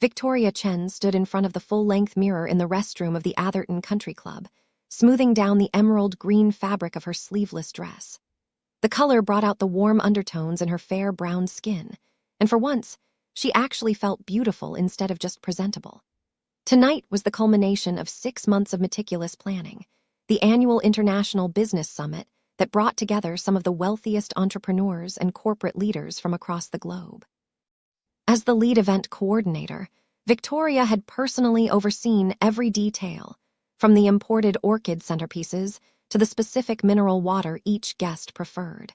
Victoria Chen stood in front of the full-length mirror in the restroom of the Atherton Country Club, smoothing down the emerald green fabric of her sleeveless dress. The color brought out the warm undertones in her fair brown skin, and for once, she actually felt beautiful instead of just presentable. Tonight was the culmination of 6 months of meticulous planning, the annual International Business Summit that brought together some of the wealthiest entrepreneurs and corporate leaders from across the globe. As the lead event coordinator, Victoria had personally overseen every detail, from the imported orchid centerpieces to the specific mineral water each guest preferred.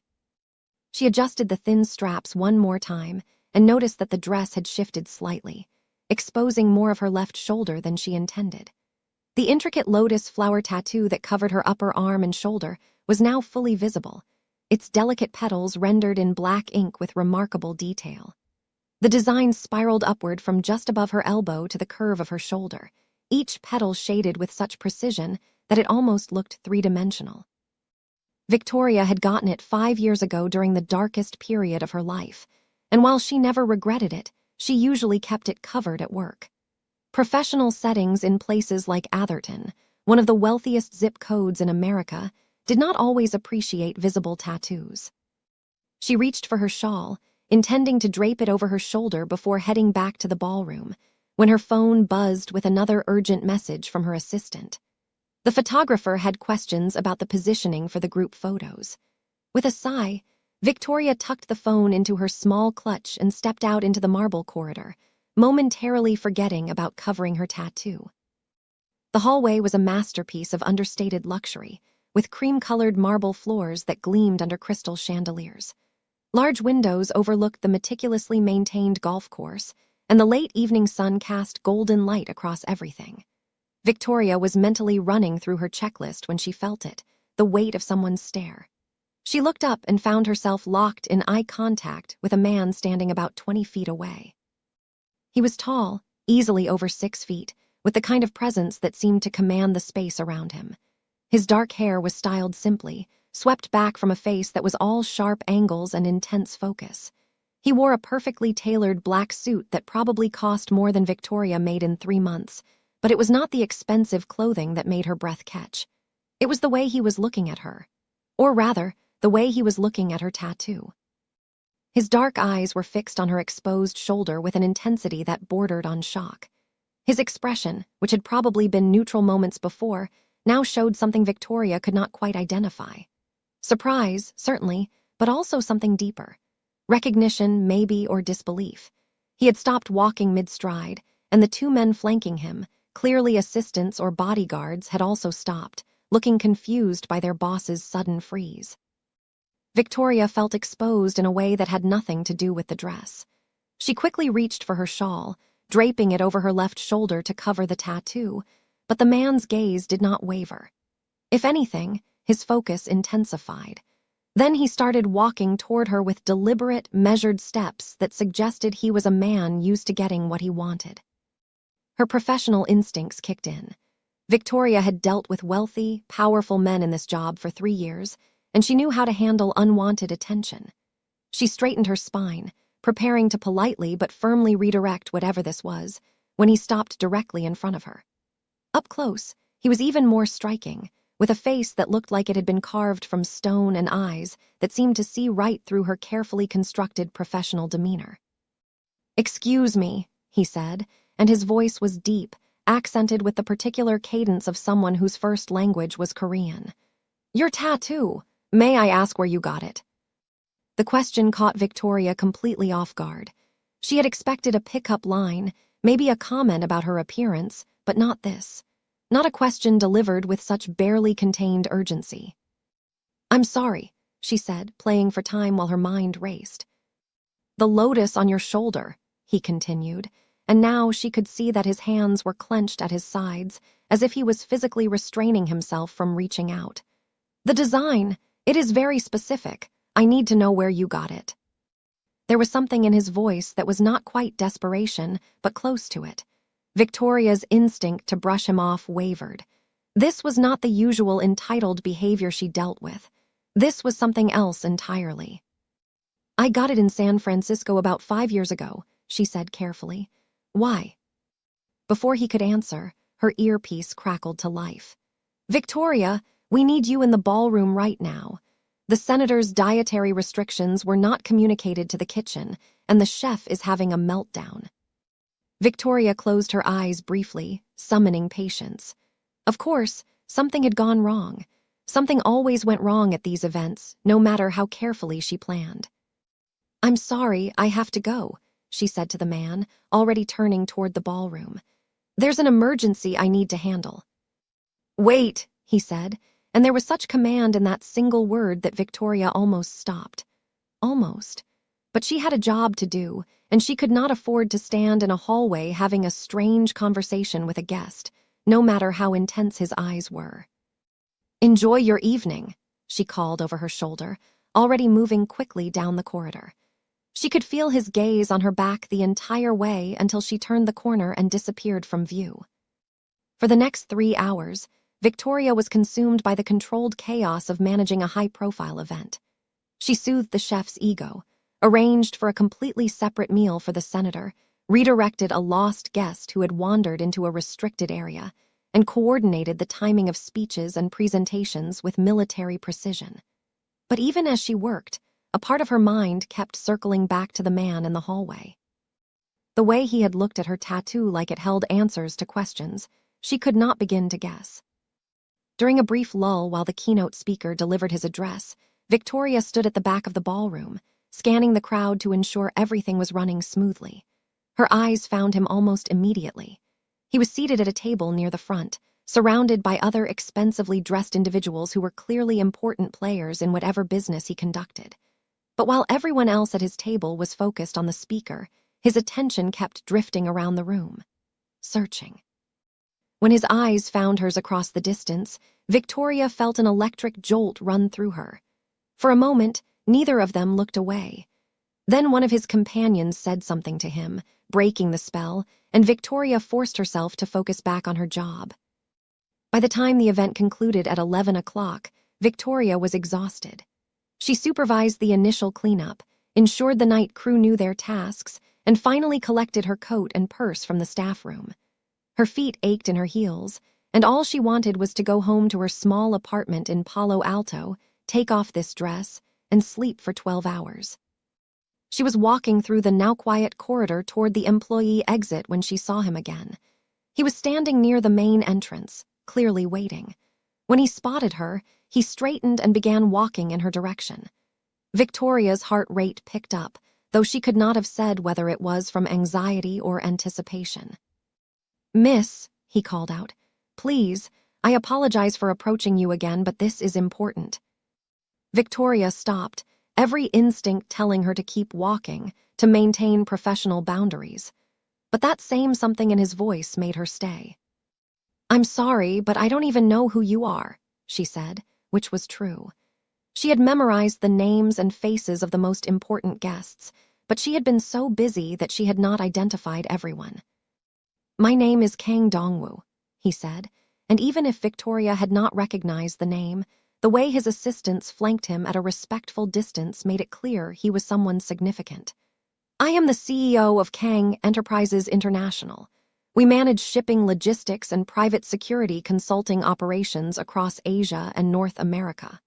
She adjusted the thin straps one more time and noticed that the dress had shifted slightly, exposing more of her left shoulder than she intended. The intricate lotus flower tattoo that covered her upper arm and shoulder was now fully visible, its delicate petals rendered in black ink with remarkable detail. The design spiraled upward from just above her elbow to the curve of her shoulder, each petal shaded with such precision that it almost looked three-dimensional. Victoria had gotten it 5 years ago during the darkest period of her life, and while she never regretted it, she usually kept it covered at work. Professional settings in places like Atherton, one of the wealthiest zip codes in America, did not always appreciate visible tattoos. She reached for her shawl, intending to drape it over her shoulder before heading back to the ballroom, when her phone buzzed with another urgent message from her assistant. The photographer had questions about the positioning for the group photos. With a sigh, Victoria tucked the phone into her small clutch and stepped out into the marble corridor, momentarily forgetting about covering her tattoo. The hallway was a masterpiece of understated luxury, with cream-colored marble floors that gleamed under crystal chandeliers. Large windows overlooked the meticulously maintained golf course, and the late evening sun cast golden light across everything. Victoria was mentally running through her checklist when she felt it, the weight of someone's stare. She looked up and found herself locked in eye contact with a man standing about 20 feet away. He was tall, easily over 6 feet, with the kind of presence that seemed to command the space around him. His dark hair was styled simply, swept back from a face that was all sharp angles and intense focus. He wore a perfectly tailored black suit that probably cost more than Victoria made in 3 months, but it was not the expensive clothing that made her breath catch. It was the way he was looking at her. Or rather, the way he was looking at her tattoo. His dark eyes were fixed on her exposed shoulder with an intensity that bordered on shock. His expression, which had probably been neutral moments before, now showed something Victoria could not quite identify. Surprise, certainly, but also something deeper. Recognition, maybe, or disbelief. He had stopped walking mid-stride, and the 2 men flanking him, clearly assistants or bodyguards, had also stopped, looking confused by their boss's sudden freeze. Victoria felt exposed in a way that had nothing to do with the dress. She quickly reached for her shawl, draping it over her left shoulder to cover the tattoo, but the man's gaze did not waver. If anything, his focus intensified. Then he started walking toward her with deliberate, measured steps that suggested he was a man used to getting what he wanted. Her professional instincts kicked in. Victoria had dealt with wealthy, powerful men in this job for 3 years, and she knew how to handle unwanted attention. She straightened her spine, preparing to politely but firmly redirect whatever this was, when he stopped directly in front of her. Up close, he was even more striking, with a face that looked like it had been carved from stone and eyes that seemed to see right through her carefully constructed professional demeanor. "Excuse me," he said, and his voice was deep, accented with the particular cadence of someone whose first language was Korean. "Your tattoo. May I ask where you got it?" The question caught Victoria completely off guard. She had expected a pickup line, maybe a comment about her appearance, but not this. Not a question delivered with such barely contained urgency. "I'm sorry," she said, playing for time while her mind raced. "The lotus on your shoulder," he continued, and now she could see that his hands were clenched at his sides, as if he was physically restraining himself from reaching out. "The design, it is very specific. I need to know where you got it." There was something in his voice that was not quite desperation, but close to it. Victoria's instinct to brush him off wavered. This was not the usual entitled behavior she dealt with. This was something else entirely. "I got it in San Francisco about 5 years ago," she said carefully. "Why? Before he could answer, her earpiece crackled to life. "Victoria, we need you in the ballroom right now. The senator's dietary restrictions were not communicated to the kitchen, and the chef is having a meltdown." Victoria closed her eyes briefly, summoning patience. Of course, something had gone wrong. Something always went wrong at these events, no matter how carefully she planned. "I'm sorry, I have to go," she said to the man, already turning toward the ballroom. "There's an emergency I need to handle." "Wait," he said, and there was such command in that single word that Victoria almost stopped. Almost. But she had a job to do, and she could not afford to stand in a hallway having a strange conversation with a guest, no matter how intense his eyes were. "Enjoy your evening," she called over her shoulder, already moving quickly down the corridor. She could feel his gaze on her back the entire way until she turned the corner and disappeared from view. For the next 3 hours, Victoria was consumed by the controlled chaos of managing a high-profile event. She soothed the chef's ego, arranged for a completely separate meal for the senator, redirected a lost guest who had wandered into a restricted area, and coordinated the timing of speeches and presentations with military precision. But even as she worked, a part of her mind kept circling back to the man in the hallway. The way he had looked at her tattoo like it held answers to questions, she could not begin to guess. During a brief lull while the keynote speaker delivered his address, Victoria stood at the back of the ballroom, scanning the crowd to ensure everything was running smoothly. Her eyes found him almost immediately. He was seated at a table near the front, surrounded by other expensively dressed individuals who were clearly important players in whatever business he conducted. But while everyone else at his table was focused on the speaker, his attention kept drifting around the room, searching. When his eyes found hers across the distance, Victoria felt an electric jolt run through her. For a moment, neither of them looked away. Then one of his companions said something to him, breaking the spell, and Victoria forced herself to focus back on her job. By the time the event concluded at 11 o'clock, Victoria was exhausted. She supervised the initial cleanup, ensured the night crew knew their tasks, and finally collected her coat and purse from the staff room. Her feet ached in her heels, and all she wanted was to go home to her small apartment in Palo Alto, take off this dress, and sleep for 12 hours. She was walking through the now-quiet corridor toward the employee exit when she saw him again. He was standing near the main entrance, clearly waiting. When he spotted her, he straightened and began walking in her direction. Victoria's heart rate picked up, though she could not have said whether it was from anxiety or anticipation. "Miss," he called out, "please, I apologize for approaching you again, but this is important." Victoria stopped, every instinct telling her to keep walking, to maintain professional boundaries. But that same something in his voice made her stay. "I'm sorry, but I don't even know who you are," she said, which was true. She had memorized the names and faces of the most important guests, but she had been so busy that she had not identified everyone. "My name is Kang Dongwoo," he said, and even if Victoria had not recognized the name, the way his assistants flanked him at a respectful distance made it clear he was someone significant. "I am the CEO of Kang Enterprises International. We manage shipping logistics and private security consulting operations across Asia and North America."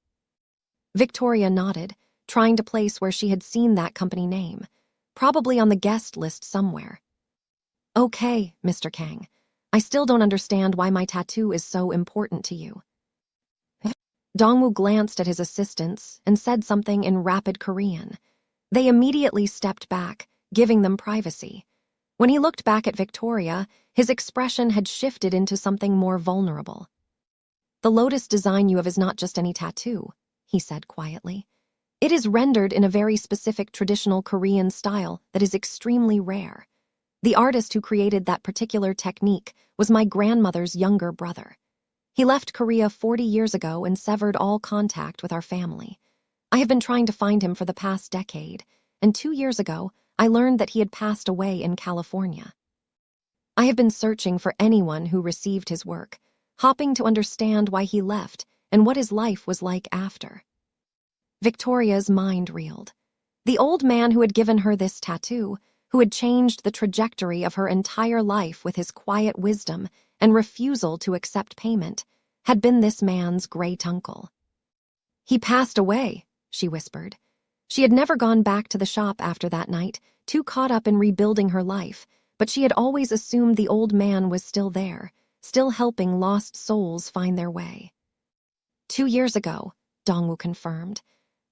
Victoria nodded, trying to place where she had seen that company name, probably on the guest list somewhere. "Okay, Mr. Kang. I still don't understand why my tattoo is so important to you." Dongwoo glanced at his assistants and said something in rapid Korean. They immediately stepped back, giving them privacy. When he looked back at Victoria, his expression had shifted into something more vulnerable. "The lotus design you have is not just any tattoo," he said quietly. "It is rendered in a very specific traditional Korean style that is extremely rare. The artist who created that particular technique was my grandmother's younger brother. He left Korea 40 years ago and severed all contact with our family. I have been trying to find him for the past decade, and 2 years ago, I learned that he had passed away in California. I have been searching for anyone who received his work, hoping to understand why he left and what his life was like after." Victoria's mind reeled. The old man who had given her this tattoo, who had changed the trajectory of her entire life with his quiet wisdom and refusal to accept payment, had been this man's great uncle. "He passed away," she whispered. She had never gone back to the shop after that night, too caught up in rebuilding her life, but she had always assumed the old man was still there, still helping lost souls find their way. 2 years ago, Dongwoo confirmed.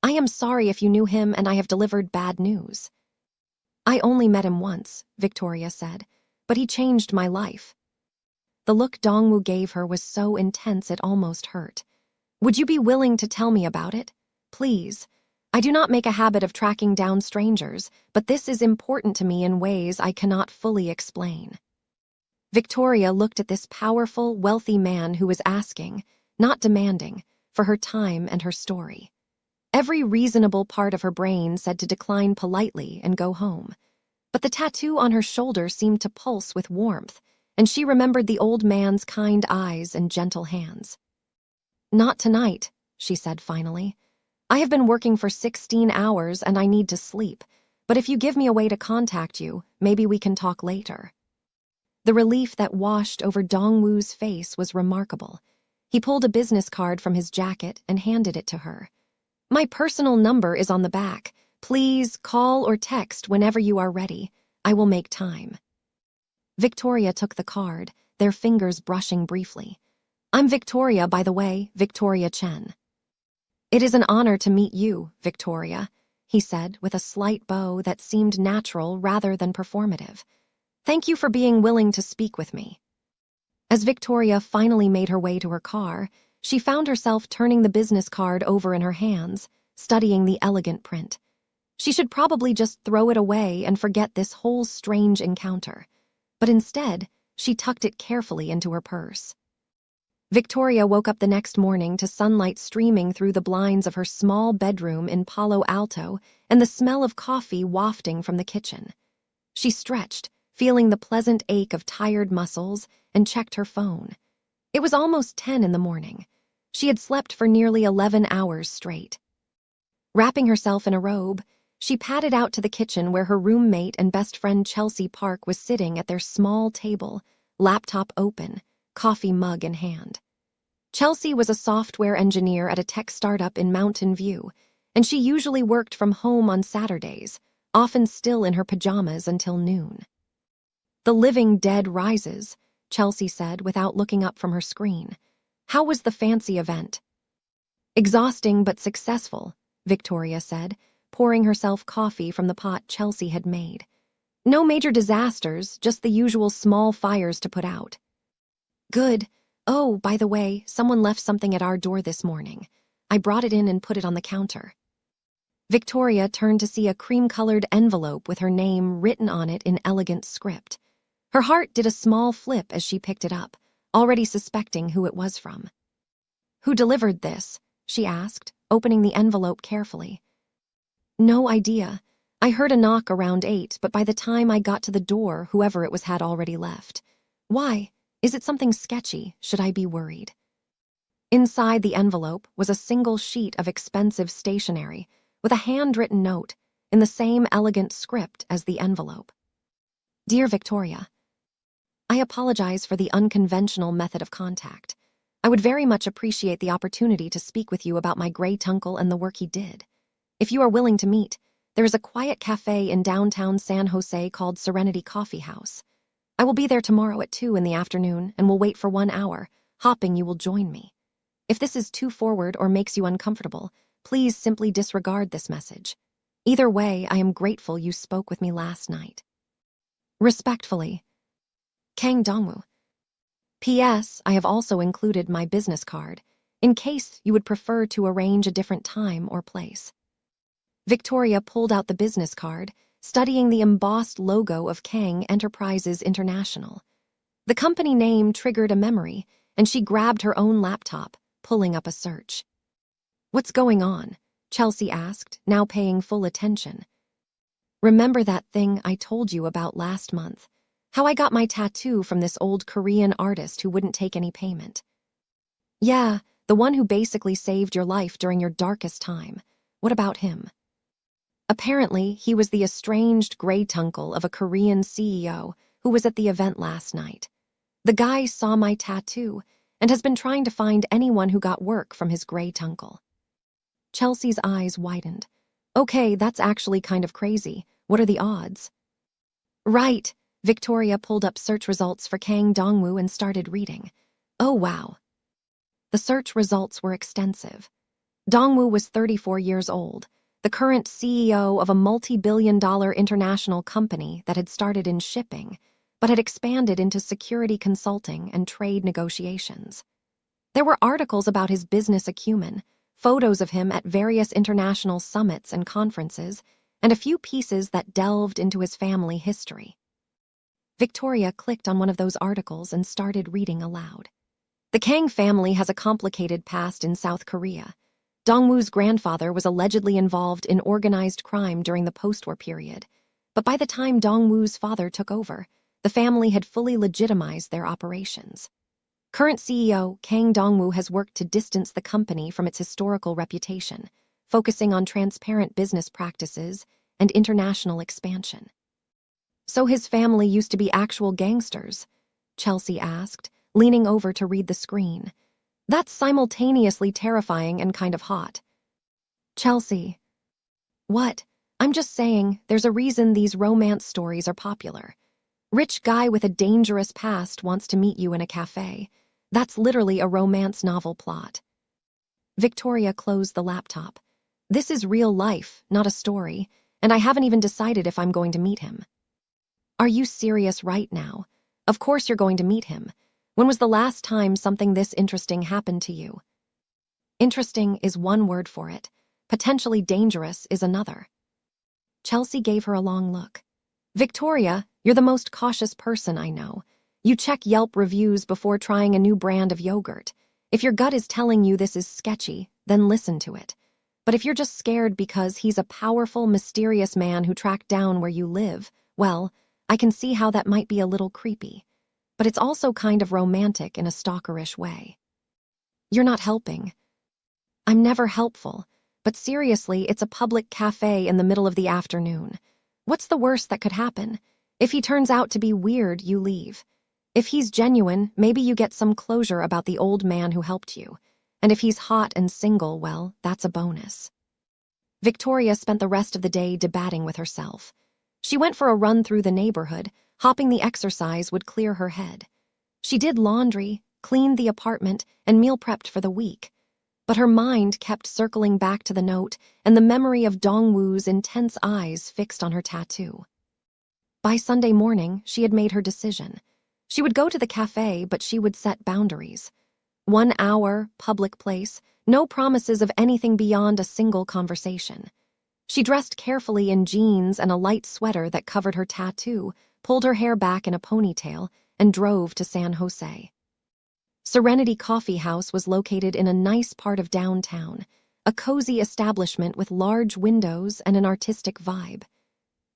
"I am sorry if you knew him and I have delivered bad news." "I only met him once," Victoria said, "but he changed my life." The look Dongwoo gave her was so intense it almost hurt. "Would you be willing to tell me about it? Please. I do not make a habit of tracking down strangers, but this is important to me in ways I cannot fully explain." Victoria looked at this powerful, wealthy man who was asking, not demanding, for her time and her story. Every reasonable part of her brain said to decline politely and go home. But the tattoo on her shoulder seemed to pulse with warmth, and she remembered the old man's kind eyes and gentle hands. "Not tonight," she said finally. "I have been working for 16 hours and I need to sleep, but if you give me a way to contact you, maybe we can talk later." The relief that washed over Dongwoo's face was remarkable. He pulled a business card from his jacket and handed it to her. "My personal number is on the back. Please call or text whenever you are ready. I will make time." Victoria took the card, their fingers brushing briefly. "I'm Victoria, by the way, Victoria Chen." "It is an honor to meet you, Victoria," he said with a slight bow that seemed natural rather than performative. "Thank you for being willing to speak with me." As Victoria finally made her way to her car, she found herself turning the business card over in her hands, studying the elegant print. She should probably just throw it away and forget this whole strange encounter. But instead, she tucked it carefully into her purse. Victoria woke up the next morning to sunlight streaming through the blinds of her small bedroom in Palo Alto and the smell of coffee wafting from the kitchen. She stretched, feeling the pleasant ache of tired muscles, and checked her phone. It was almost 10 in the morning. She had slept for nearly 11 hours straight. Wrapping herself in a robe, she padded out to the kitchen where her roommate and best friend Chelsea Park was sitting at their small table, laptop open, coffee mug in hand. Chelsea was a software engineer at a tech startup in Mountain View, and she usually worked from home on Saturdays, often still in her pajamas until noon. "The living dead rises," Chelsea said without looking up from her screen. "How was the fancy event?" "Exhausting but successful," Victoria said, pouring herself coffee from the pot Chelsea had made. "No major disasters, just the usual small fires to put out." "Good. Oh, by the way, someone left something at our door this morning. I brought it in and put it on the counter." Victoria turned to see a cream-colored envelope with her name written on it in elegant script. Her heart did a small flip as she picked it up, already suspecting who it was from. "Who delivered this?" she asked, opening the envelope carefully. "No idea. I heard a knock around 8, but by the time I got to the door, whoever it was had already left. Why? Is it something sketchy? Should I be worried?" Inside the envelope was a single sheet of expensive stationery, with a handwritten note, in the same elegant script as the envelope. "Dear Victoria, I apologize for the unconventional method of contact. I would very much appreciate the opportunity to speak with you about my great uncle and the work he did. If you are willing to meet, there is a quiet cafe in downtown San Jose called Serenity Coffee House. I will be there tomorrow at 2 in the afternoon and will wait for 1 hour, hoping you will join me. If this is too forward or makes you uncomfortable, please simply disregard this message. Either way, I am grateful you spoke with me last night. Respectfully, Kang Dongwoo. P.S. I have also included my business card, in case you would prefer to arrange a different time or place." Victoria pulled out the business card, studying the embossed logo of Kang Enterprises International. The company name triggered a memory, and she grabbed her own laptop, pulling up a search. "What's going on?" Chelsea asked, now paying full attention. "Remember that thing I told you about last month? How I got my tattoo from this old Korean artist who wouldn't take any payment?" "Yeah, the one who basically saved your life during your darkest time. What about him?" Apparently, he was the estranged great-uncle of a Korean CEO who was at the event last night. The guy saw my tattoo and has been trying to find anyone who got work from his great-uncle. Chelsea's eyes widened. Okay, that's actually kind of crazy. What are the odds? Right. Victoria pulled up search results for Kang Dongwoo and started reading. Oh, wow. The search results were extensive. Dongwoo was 34 years old, the current CEO of a multi-billion-dollar international company that had started in shipping, but had expanded into security consulting and trade negotiations. There were articles about his business acumen, photos of him at various international summits and conferences, and a few pieces that delved into his family history. Victoria clicked on one of those articles and started reading aloud. The Kang family has a complicated past in South Korea. Dongwoo's grandfather was allegedly involved in organized crime during the post-war period, but by the time Dongwoo's father took over, the family had fully legitimized their operations. Current CEO Kang Dongwoo has worked to distance the company from its historical reputation, focusing on transparent business practices and international expansion. So his family used to be actual gangsters? Chelsea asked, leaning over to read the screen. That's simultaneously terrifying and kind of hot. Chelsea. What? I'm just saying, there's a reason these romance stories are popular. Rich guy with a dangerous past wants to meet you in a cafe. That's literally a romance novel plot. Victoria closed the laptop. This is real life, not a story, and I haven't even decided if I'm going to meet him. Are you serious right now? Of course you're going to meet him. When was the last time something this interesting happened to you? Interesting is one word for it. Potentially dangerous is another. Chelsea gave her a long look. Victoria, you're the most cautious person I know. You check Yelp reviews before trying a new brand of yogurt. If your gut is telling you this is sketchy, then listen to it. But if you're just scared because he's a powerful, mysterious man who tracked down where you live, well, I can see how that might be a little creepy. But it's also kind of romantic in a stalkerish way. You're not helping. I'm never helpful, but seriously, it's a public cafe in the middle of the afternoon. What's the worst that could happen? If he turns out to be weird, you leave. If he's genuine, maybe you get some closure about the old man who helped you. And if he's hot and single, well, that's a bonus. Victoria spent the rest of the day debating with herself. She went for a run through the neighborhood, hopping the exercise would clear her head. She did laundry, cleaned the apartment, and meal prepped for the week. But her mind kept circling back to the note and the memory of Dongwoo's intense eyes fixed on her tattoo. By Sunday morning, she had made her decision. She would go to the cafe, but she would set boundaries. 1 hour, public place, no promises of anything beyond a single conversation. She dressed carefully in jeans and a light sweater that covered her tattoo, pulled her hair back in a ponytail, and drove to San Jose. Serenity Coffee House was located in a nice part of downtown, a cozy establishment with large windows and an artistic vibe.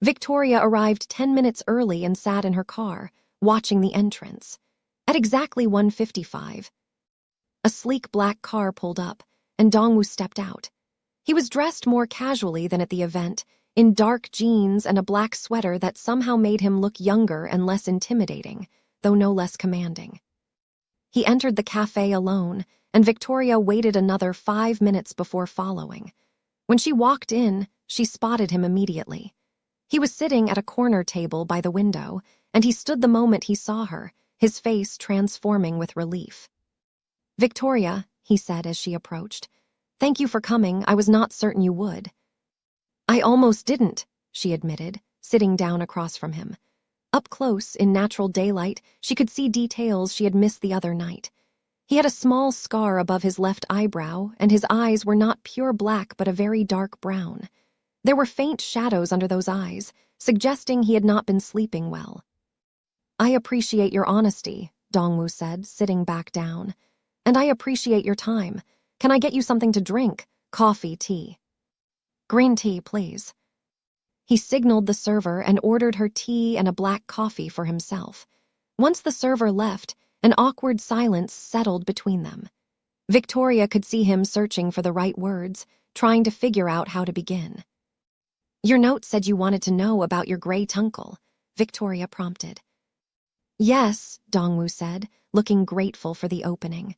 Victoria arrived 10 minutes early and sat in her car, watching the entrance. At exactly 1:55, a sleek black car pulled up, and Dongwoo stepped out. He was dressed more casually than at the event, in dark jeans and a black sweater that somehow made him look younger and less intimidating, though no less commanding. He entered the cafe alone, and Victoria waited another 5 minutes before following. When she walked in, she spotted him immediately. He was sitting at a corner table by the window, and he stood the moment he saw her, his face transforming with relief. "Victoria," he said as she approached, "thank you for coming. I was not certain you would." "I almost didn't," she admitted, sitting down across from him. Up close, in natural daylight, she could see details she had missed the other night. He had a small scar above his left eyebrow, and his eyes were not pure black but a very dark brown. There were faint shadows under those eyes, suggesting he had not been sleeping well. "I appreciate your honesty," Dongwoo said, sitting back down. "And I appreciate your time. Can I get you something to drink? Coffee, tea?" "Green tea, please." He signaled the server and ordered her tea and a black coffee for himself. Once the server left, an awkward silence settled between them. Victoria could see him searching for the right words, trying to figure out how to begin. Your note said you wanted to know about your gray tuncle, Victoria prompted. Yes, Dongwoo said, looking grateful for the opening.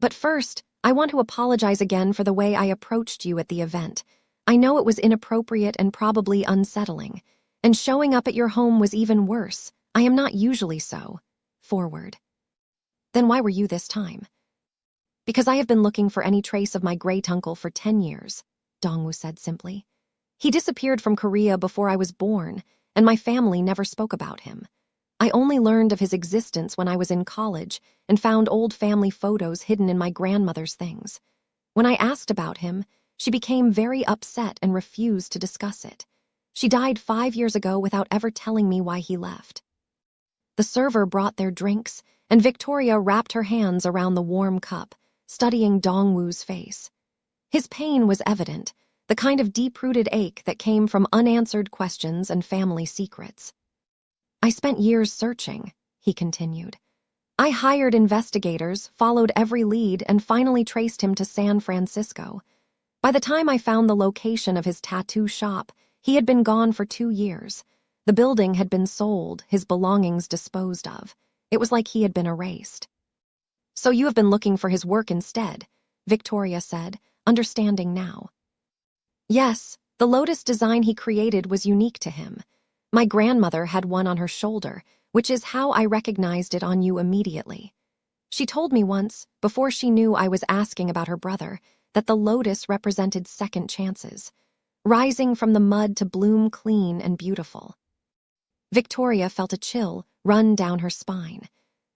But first, I want to apologize again for the way I approached you at the event. I know it was inappropriate and probably unsettling. And showing up at your home was even worse. I am not usually so. Forward. Then why were you this time? Because I have been looking for any trace of my great uncle for 10 years, Dongwoo said simply. He disappeared from Korea before I was born, and my family never spoke about him. I only learned of his existence when I was in college and found old family photos hidden in my grandmother's things. When I asked about him, she became very upset and refused to discuss it. She died 5 years ago without ever telling me why he left. The server brought their drinks, and Victoria wrapped her hands around the warm cup, studying Dongwoo's face. His pain was evident, the kind of deep-rooted ache that came from unanswered questions and family secrets. I spent years searching, he continued. I hired investigators, followed every lead, and finally traced him to San Francisco. By the time I found the location of his tattoo shop, he had been gone for 2 years. The building had been sold, his belongings disposed of. It was like he had been erased. So you have been looking for his work instead, Victoria said, understanding now. Yes, the lotus design he created was unique to him. My grandmother had one on her shoulder, which is how I recognized it on you immediately. She told me once, before she knew I was asking about her brother, that the lotus represented second chances, rising from the mud to bloom clean and beautiful. Victoria felt a chill run down her spine.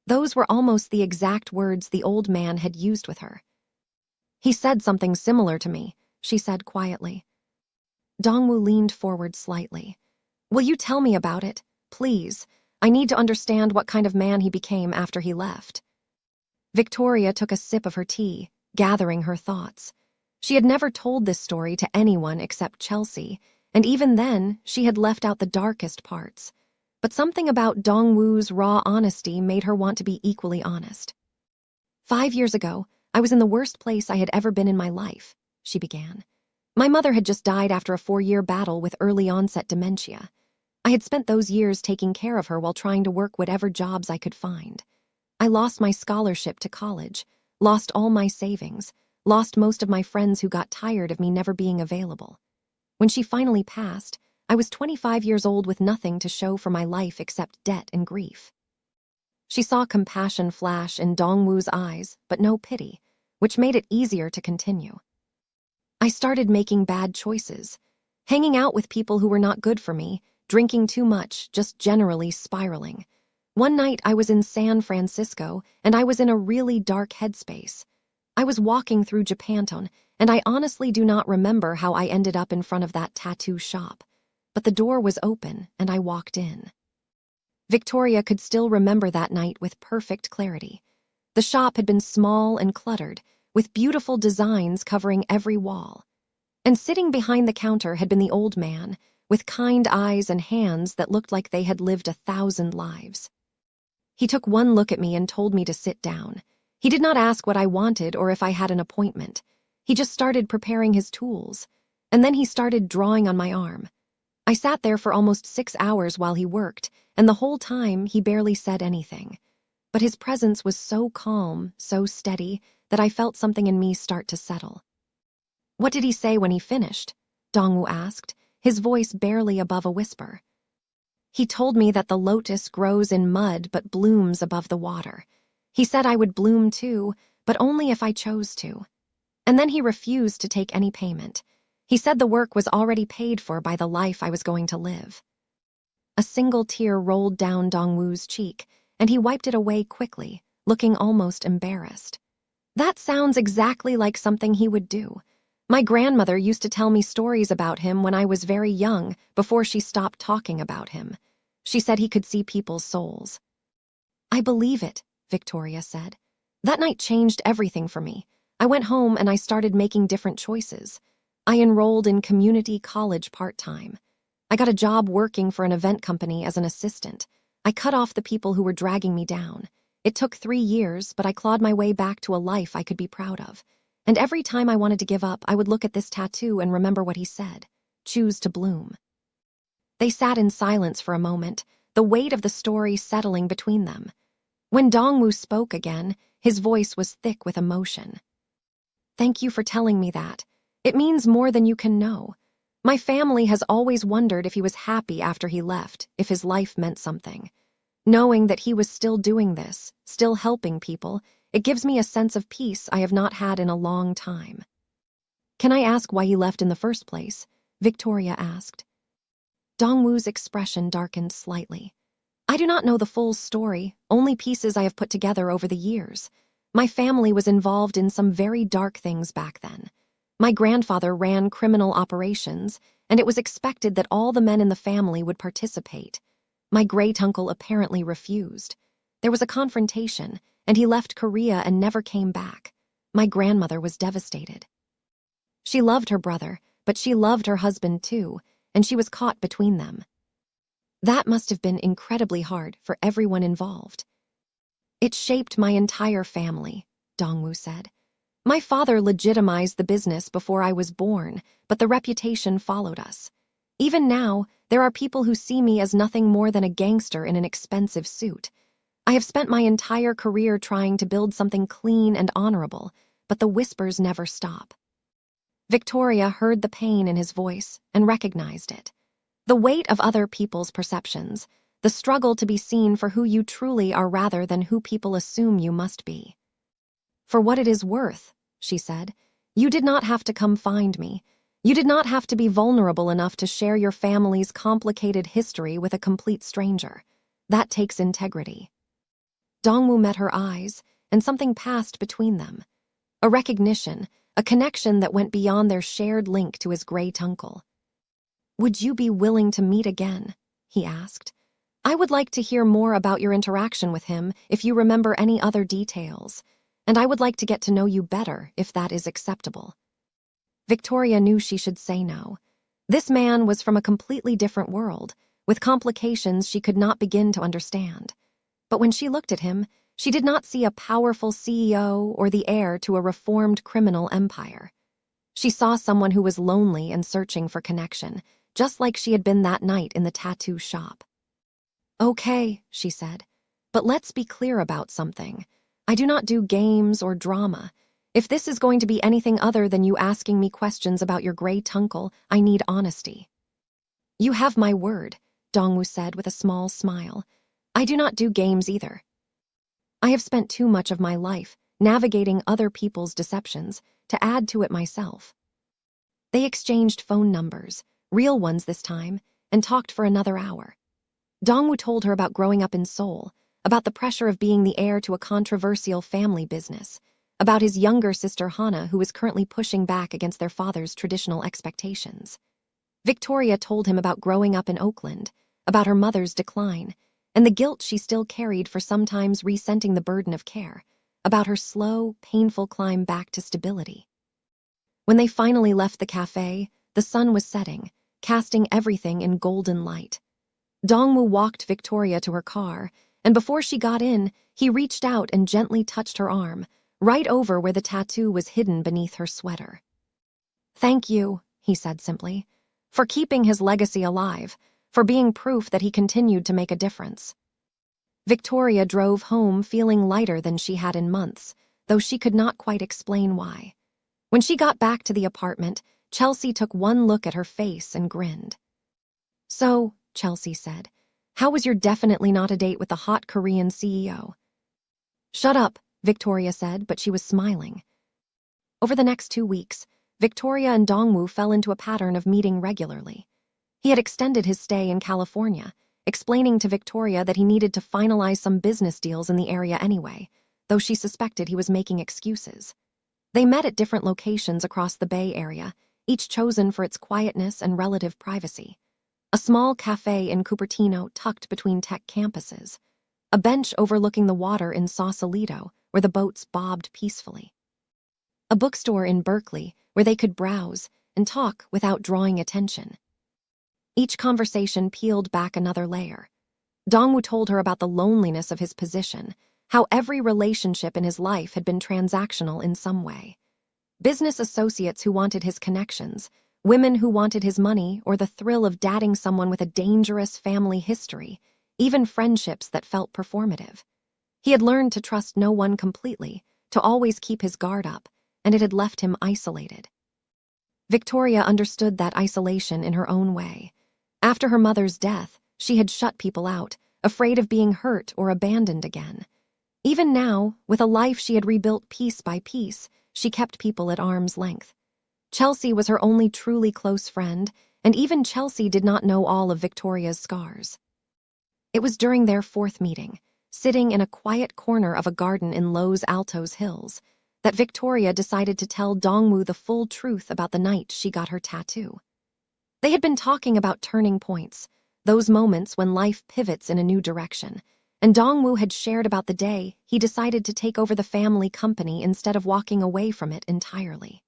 Those were almost the exact words the old man had used with her. He said something similar to me, she said quietly. Dongwoo leaned forward slightly. Will you tell me about it, please? I need to understand what kind of man he became after he left. Victoria took a sip of her tea, gathering her thoughts. She had never told this story to anyone except Chelsea, and even then, she had left out the darkest parts. But something about Dongwoo's raw honesty made her want to be equally honest. 5 years ago, I was in the worst place I had ever been in my life, she began. My mother had just died after a 4-year battle with early-onset dementia. I had spent those years taking care of her while trying to work whatever jobs I could find. I lost my scholarship to college, lost all my savings, lost most of my friends who got tired of me never being available. When she finally passed, I was 25 years old with nothing to show for my life except debt and grief. She saw compassion flash in Dongwoo's eyes, but no pity, which made it easier to continue. I started making bad choices, hanging out with people who were not good for me, drinking too much, just generally spiraling. One night I was in San Francisco, and I was in a really dark headspace. I was walking through Japantown, and I honestly do not remember how I ended up in front of that tattoo shop. But the door was open, and I walked in. Victoria could still remember that night with perfect clarity. The shop had been small and cluttered, with beautiful designs covering every wall. And sitting behind the counter had been the old man, with kind eyes and hands that looked like they had lived 1,000 lives. He took one look at me and told me to sit down. He did not ask what I wanted or if I had an appointment. He just started preparing his tools, and then he started drawing on my arm. I sat there for almost 6 hours while he worked, and the whole time he barely said anything. But his presence was so calm, so steady, that I felt something in me start to settle. What did he say when he finished? Dongwoo asked, his voice barely above a whisper. He told me that the lotus grows in mud but blooms above the water. He said I would bloom too, but only if I chose to. And then he refused to take any payment. He said the work was already paid for by the life I was going to live. A single tear rolled down Dongwoo's cheek, and he wiped it away quickly, looking almost embarrassed. That sounds exactly like something he would do. My grandmother used to tell me stories about him when I was very young, before she stopped talking about him. She said he could see people's souls. I believe it, Victoria said. That night changed everything for me. I went home and I started making different choices. I enrolled in community college part-time. I got a job working for an event company as an assistant. I cut off the people who were dragging me down. It took 3 years, but I clawed my way back to a life I could be proud of. And every time I wanted to give up, I would look at this tattoo and remember what he said. Choose to bloom. They sat in silence for a moment, the weight of the story settling between them. When Dongwoo spoke again, his voice was thick with emotion. "Thank you for telling me that. It means more than you can know. My family has always wondered if he was happy after he left, if his life meant something. Knowing that he was still doing this, still helping people, it gives me a sense of peace I have not had in a long time." "Can I ask why he left in the first place?" Victoria asked. Dongwoo's expression darkened slightly. "I do not know the full story, only pieces I have put together over the years. My family was involved in some very dark things back then. My grandfather ran criminal operations, and it was expected that all the men in the family would participate. My great-uncle apparently refused. There was a confrontation, and he left Korea and never came back. My grandmother was devastated. She loved her brother, but she loved her husband too, and she was caught between them. That must have been incredibly hard for everyone involved." "It shaped my entire family," Dongwoo said. "My father legitimized the business before I was born, but the reputation followed us. Even now, there are people who see me as nothing more than a gangster in an expensive suit. I have spent my entire career trying to build something clean and honorable, but the whispers never stop." Victoria heard the pain in his voice and recognized it. The weight of other people's perceptions, the struggle to be seen for who you truly are rather than who people assume you must be. "For what it is worth," she said, "you did not have to come find me. You did not have to be vulnerable enough to share your family's complicated history with a complete stranger. That takes integrity." Dongwoo met her eyes, and something passed between them. A recognition, a connection that went beyond their shared link to his great-uncle. "Would you be willing to meet again?" he asked. "I would like to hear more about your interaction with him if you remember any other details, and I would like to get to know you better if that is acceptable." Victoria knew she should say no. This man was from a completely different world, with complications she could not begin to understand. But when she looked at him, she did not see a powerful CEO or the heir to a reformed criminal empire. She saw someone who was lonely and searching for connection, just like she had been that night in the tattoo shop. "Okay," she said, "but let's be clear about something. I do not do games or drama. If this is going to be anything other than you asking me questions about your great-uncle, I need honesty." "You have my word," Dongwoo said with a small smile. "I do not do games either. I have spent too much of my life navigating other people's deceptions to add to it myself." They exchanged phone numbers, real ones this time, and talked for another hour. Dongwoo told her about growing up in Seoul, about the pressure of being the heir to a controversial family business, about his younger sister Hana who was currently pushing back against their father's traditional expectations. Victoria told him about growing up in Oakland, about her mother's decline, and the guilt she still carried for sometimes resenting the burden of care, about her slow, painful climb back to stability. When they finally left the cafe, the sun was setting, casting everything in golden light. Dongwoo walked Victoria to her car, and before she got in, he reached out and gently touched her arm, right over where the tattoo was hidden beneath her sweater. "Thank you," he said simply, "for keeping his legacy alive, for being proof that he continued to make a difference." Victoria drove home feeling lighter than she had in months, though she could not quite explain why. When she got back to the apartment, Chelsea took one look at her face and grinned. "So," Chelsea said, "how was your definitely not a date with the hot Korean CEO?" "Shut up," Victoria said, but she was smiling. Over the next 2 weeks, Victoria and Dongwoo fell into a pattern of meeting regularly. He had extended his stay in California, explaining to Victoria that he needed to finalize some business deals in the area anyway, though she suspected he was making excuses. They met at different locations across the Bay Area, each chosen for its quietness and relative privacy. A small cafe in Cupertino tucked between tech campuses. A bench overlooking the water in Sausalito, where the boats bobbed peacefully. A bookstore in Berkeley, where they could browse and talk without drawing attention. Each conversation peeled back another layer. Dongwoo told her about the loneliness of his position, how every relationship in his life had been transactional in some way. Business associates who wanted his connections, Women who wanted his money or the thrill of dating someone with a dangerous family history, even friendships that felt performative. He had learned to trust no one completely, to always keep his guard up, and it had left him isolated. Victoria understood that isolation in her own way. After her mother's death, she had shut people out, afraid of being hurt or abandoned again. Even now, with a life she had rebuilt piece by piece, she kept people at arm's length. Chelsea was her only truly close friend, and even Chelsea did not know all of Victoria's scars. It was during their fourth meeting, sitting in a quiet corner of a garden in Los Altos Hills, that Victoria decided to tell Dongwoo the full truth about the night she got her tattoo. They had been talking about turning points, those moments when life pivots in a new direction, and Dongwoo had shared about the day he decided to take over the family company instead of walking away from it entirely.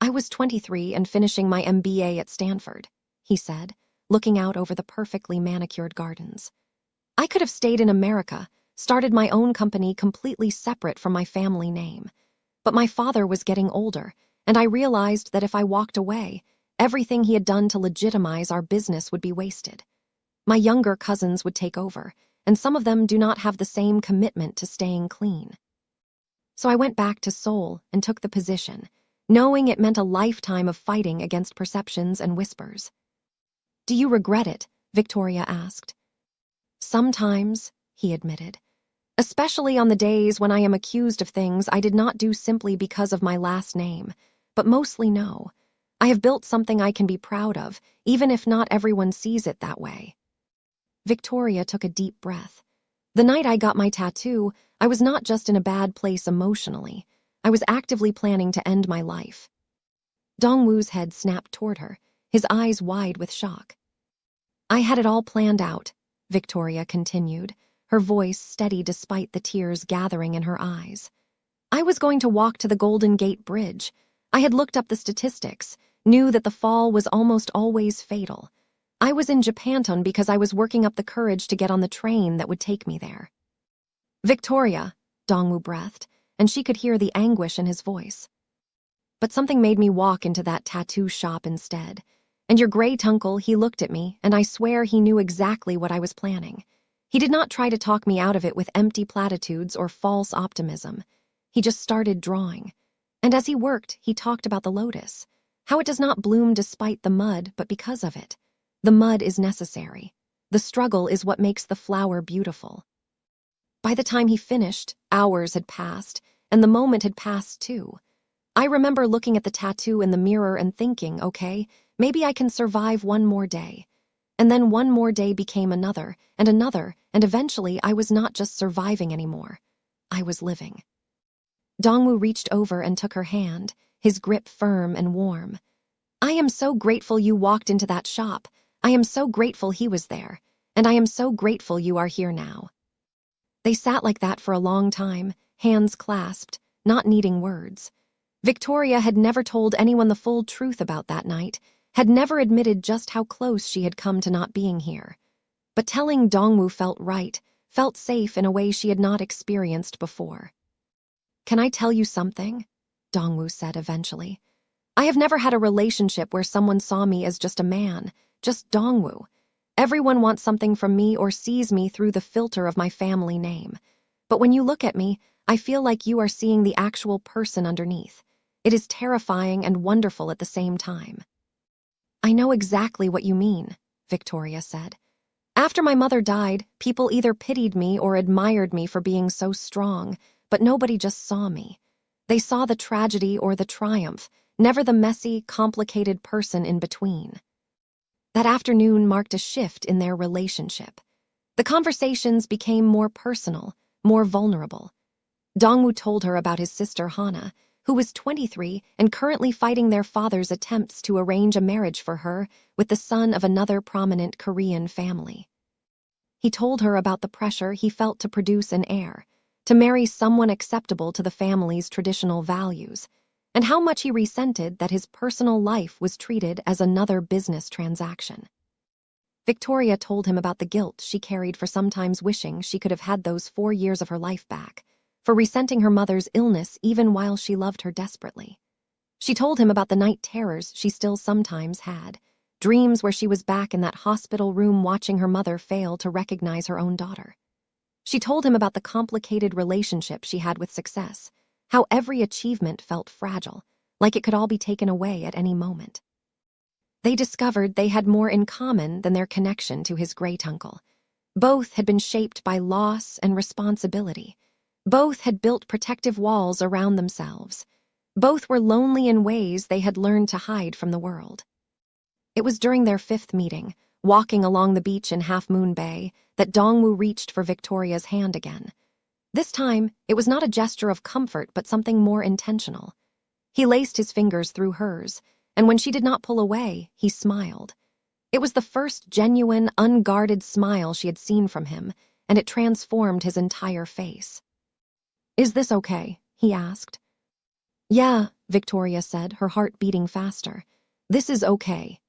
"I was 23 and finishing my MBA at Stanford," he said, looking out over the perfectly manicured gardens. "I could have stayed in America, started my own company completely separate from my family name. But my father was getting older, and I realized that if I walked away, everything he had done to legitimize our business would be wasted. My younger cousins would take over, and some of them do not have the same commitment to staying clean. So I went back to Seoul and took the position, knowing it meant a lifetime of fighting against perceptions and whispers." "Do you regret it?" Victoria asked. "Sometimes," he admitted. "Especially on the days when I am accused of things I did not do simply because of my last name, but mostly no. I have built something I can be proud of, even if not everyone sees it that way." Victoria took a deep breath. "The night I got my tattoo, I was not just in a bad place emotionally. I was actively planning to end my life." Dongwoo's head snapped toward her, his eyes wide with shock. "I had it all planned out," Victoria continued, her voice steady despite the tears gathering in her eyes. "I was going to walk to the Golden Gate Bridge. I had looked up the statistics, knew that the fall was almost always fatal. I was in Japantown because I was working up the courage to get on the train that would take me there." "Victoria," Dongwoo breathed, and she could hear the anguish in his voice. "But something made me walk into that tattoo shop instead. And your great uncle, he looked at me, and I swear he knew exactly what I was planning. He did not try to talk me out of it with empty platitudes or false optimism. He just started drawing. And as he worked, he talked about the lotus, how it does not bloom despite the mud, but because of it. The mud is necessary. The struggle is what makes the flower beautiful." By the time he finished, hours had passed, and the moment had passed too. I remember looking at the tattoo in the mirror and thinking, okay, maybe I can survive one more day. And then one more day became another, and eventually I was not just surviving anymore. I was living. Dongwoo reached over and took her hand, his grip firm and warm. "I am so grateful you walked into that shop. I am so grateful he was there. And I am so grateful you are here now." They sat like that for a long time, hands clasped, not needing words. Victoria had never told anyone the full truth about that night, had never admitted just how close she had come to not being here. But telling Dongwoo felt right, felt safe in a way she had not experienced before. "Can I tell you something?" Dongwoo said eventually. "I have never had a relationship where someone saw me as just a man, just Dongwoo. Everyone wants something from me or sees me through the filter of my family name. But when you look at me, I feel like you are seeing the actual person underneath. It is terrifying and wonderful at the same time." "I know exactly what you mean," Victoria said. "After my mother died, people either pitied me or admired me for being so strong, but nobody just saw me. They saw the tragedy or the triumph, never the messy, complicated person in between." That afternoon marked a shift in their relationship. The conversations became more personal, more vulnerable. Dongwoo told her about his sister Hana, who was 23 and currently fighting their father's attempts to arrange a marriage for her with the son of another prominent Korean family. He told her about the pressure he felt to produce an heir, to marry someone acceptable to the family's traditional values, and how much he resented that his personal life was treated as another business transaction. Victoria told him about the guilt she carried for sometimes wishing she could have had those 4 years of her life back, for resenting her mother's illness even while she loved her desperately. She told him about the night terrors she still sometimes had, dreams where she was back in that hospital room watching her mother fail to recognize her own daughter. She told him about the complicated relationship she had with success, how every achievement felt fragile, like it could all be taken away at any moment. They discovered they had more in common than their connection to his great uncle. Both had been shaped by loss and responsibility. Both had built protective walls around themselves. Both were lonely in ways they had learned to hide from the world. It was during their 5th meeting, walking along the beach in Half Moon Bay, that Dongwoo reached for Victoria's hand again. This time, it was not a gesture of comfort but something more intentional. He laced his fingers through hers, and when she did not pull away, he smiled. It was the first genuine, unguarded smile she had seen from him, and it transformed his entire face. "Is this okay?" he asked. "Yeah," Victoria said, her heart beating faster. "This is okay."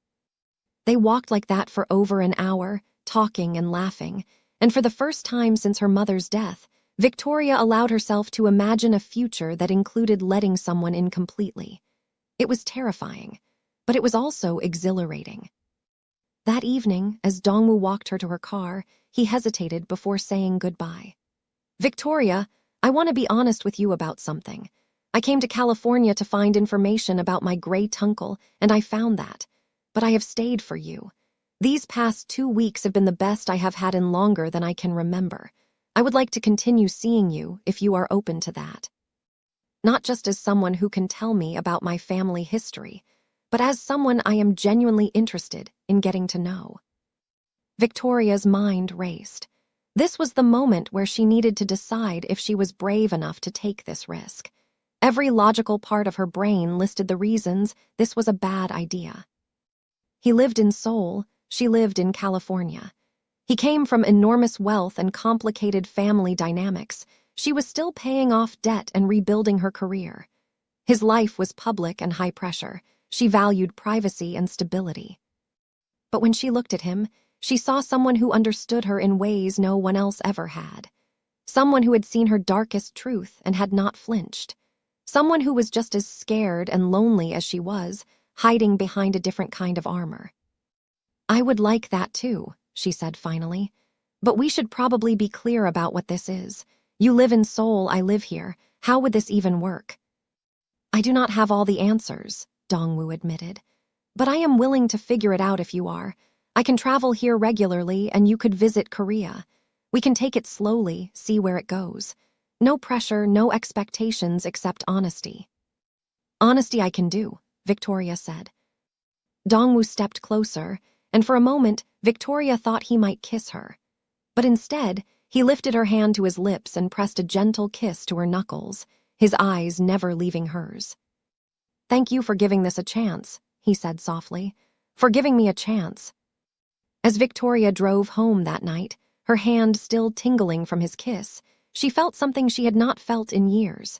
They walked like that for over an hour, talking and laughing, and for the first time since her mother's death, Victoria allowed herself to imagine a future that included letting someone in completely. It was terrifying, but it was also exhilarating. That evening, as Dongwoo walked her to her car, he hesitated before saying goodbye. "Victoria, I want to be honest with you about something. I came to California to find information about my great uncle, and I found that. But I have stayed for you. These past 2 weeks have been the best I have had in longer than I can remember. I would like to continue seeing you if you are open to that. Not just as someone who can tell me about my family history, but as someone I am genuinely interested in getting to know." Victoria's mind raced. This was the moment where she needed to decide if she was brave enough to take this risk. Every logical part of her brain listed the reasons this was a bad idea. He lived in Seoul, she lived in California. He came from enormous wealth and complicated family dynamics. She was still paying off debt and rebuilding her career. His life was public and high pressure. She valued privacy and stability. But when she looked at him, she saw someone who understood her in ways no one else ever had. Someone who had seen her darkest truth and had not flinched. Someone who was just as scared and lonely as she was, hiding behind a different kind of armor. "I would like that too," she said finally. "But we should probably be clear about what this is. You live in Seoul, I live here. How would this even work?" "I do not have all the answers," Dongwoo admitted. "But I am willing to figure it out if you are. I can travel here regularly and you could visit Korea. We can take it slowly, see where it goes. No pressure, no expectations except honesty." "Honesty I can do," Victoria said. Dongwoo stepped closer, and for a moment, Victoria thought he might kiss her. But instead, he lifted her hand to his lips and pressed a gentle kiss to her knuckles, his eyes never leaving hers. "Thank you for giving this a chance," he said softly. "For giving me a chance." As Victoria drove home that night, her hand still tingling from his kiss, she felt something she had not felt in years.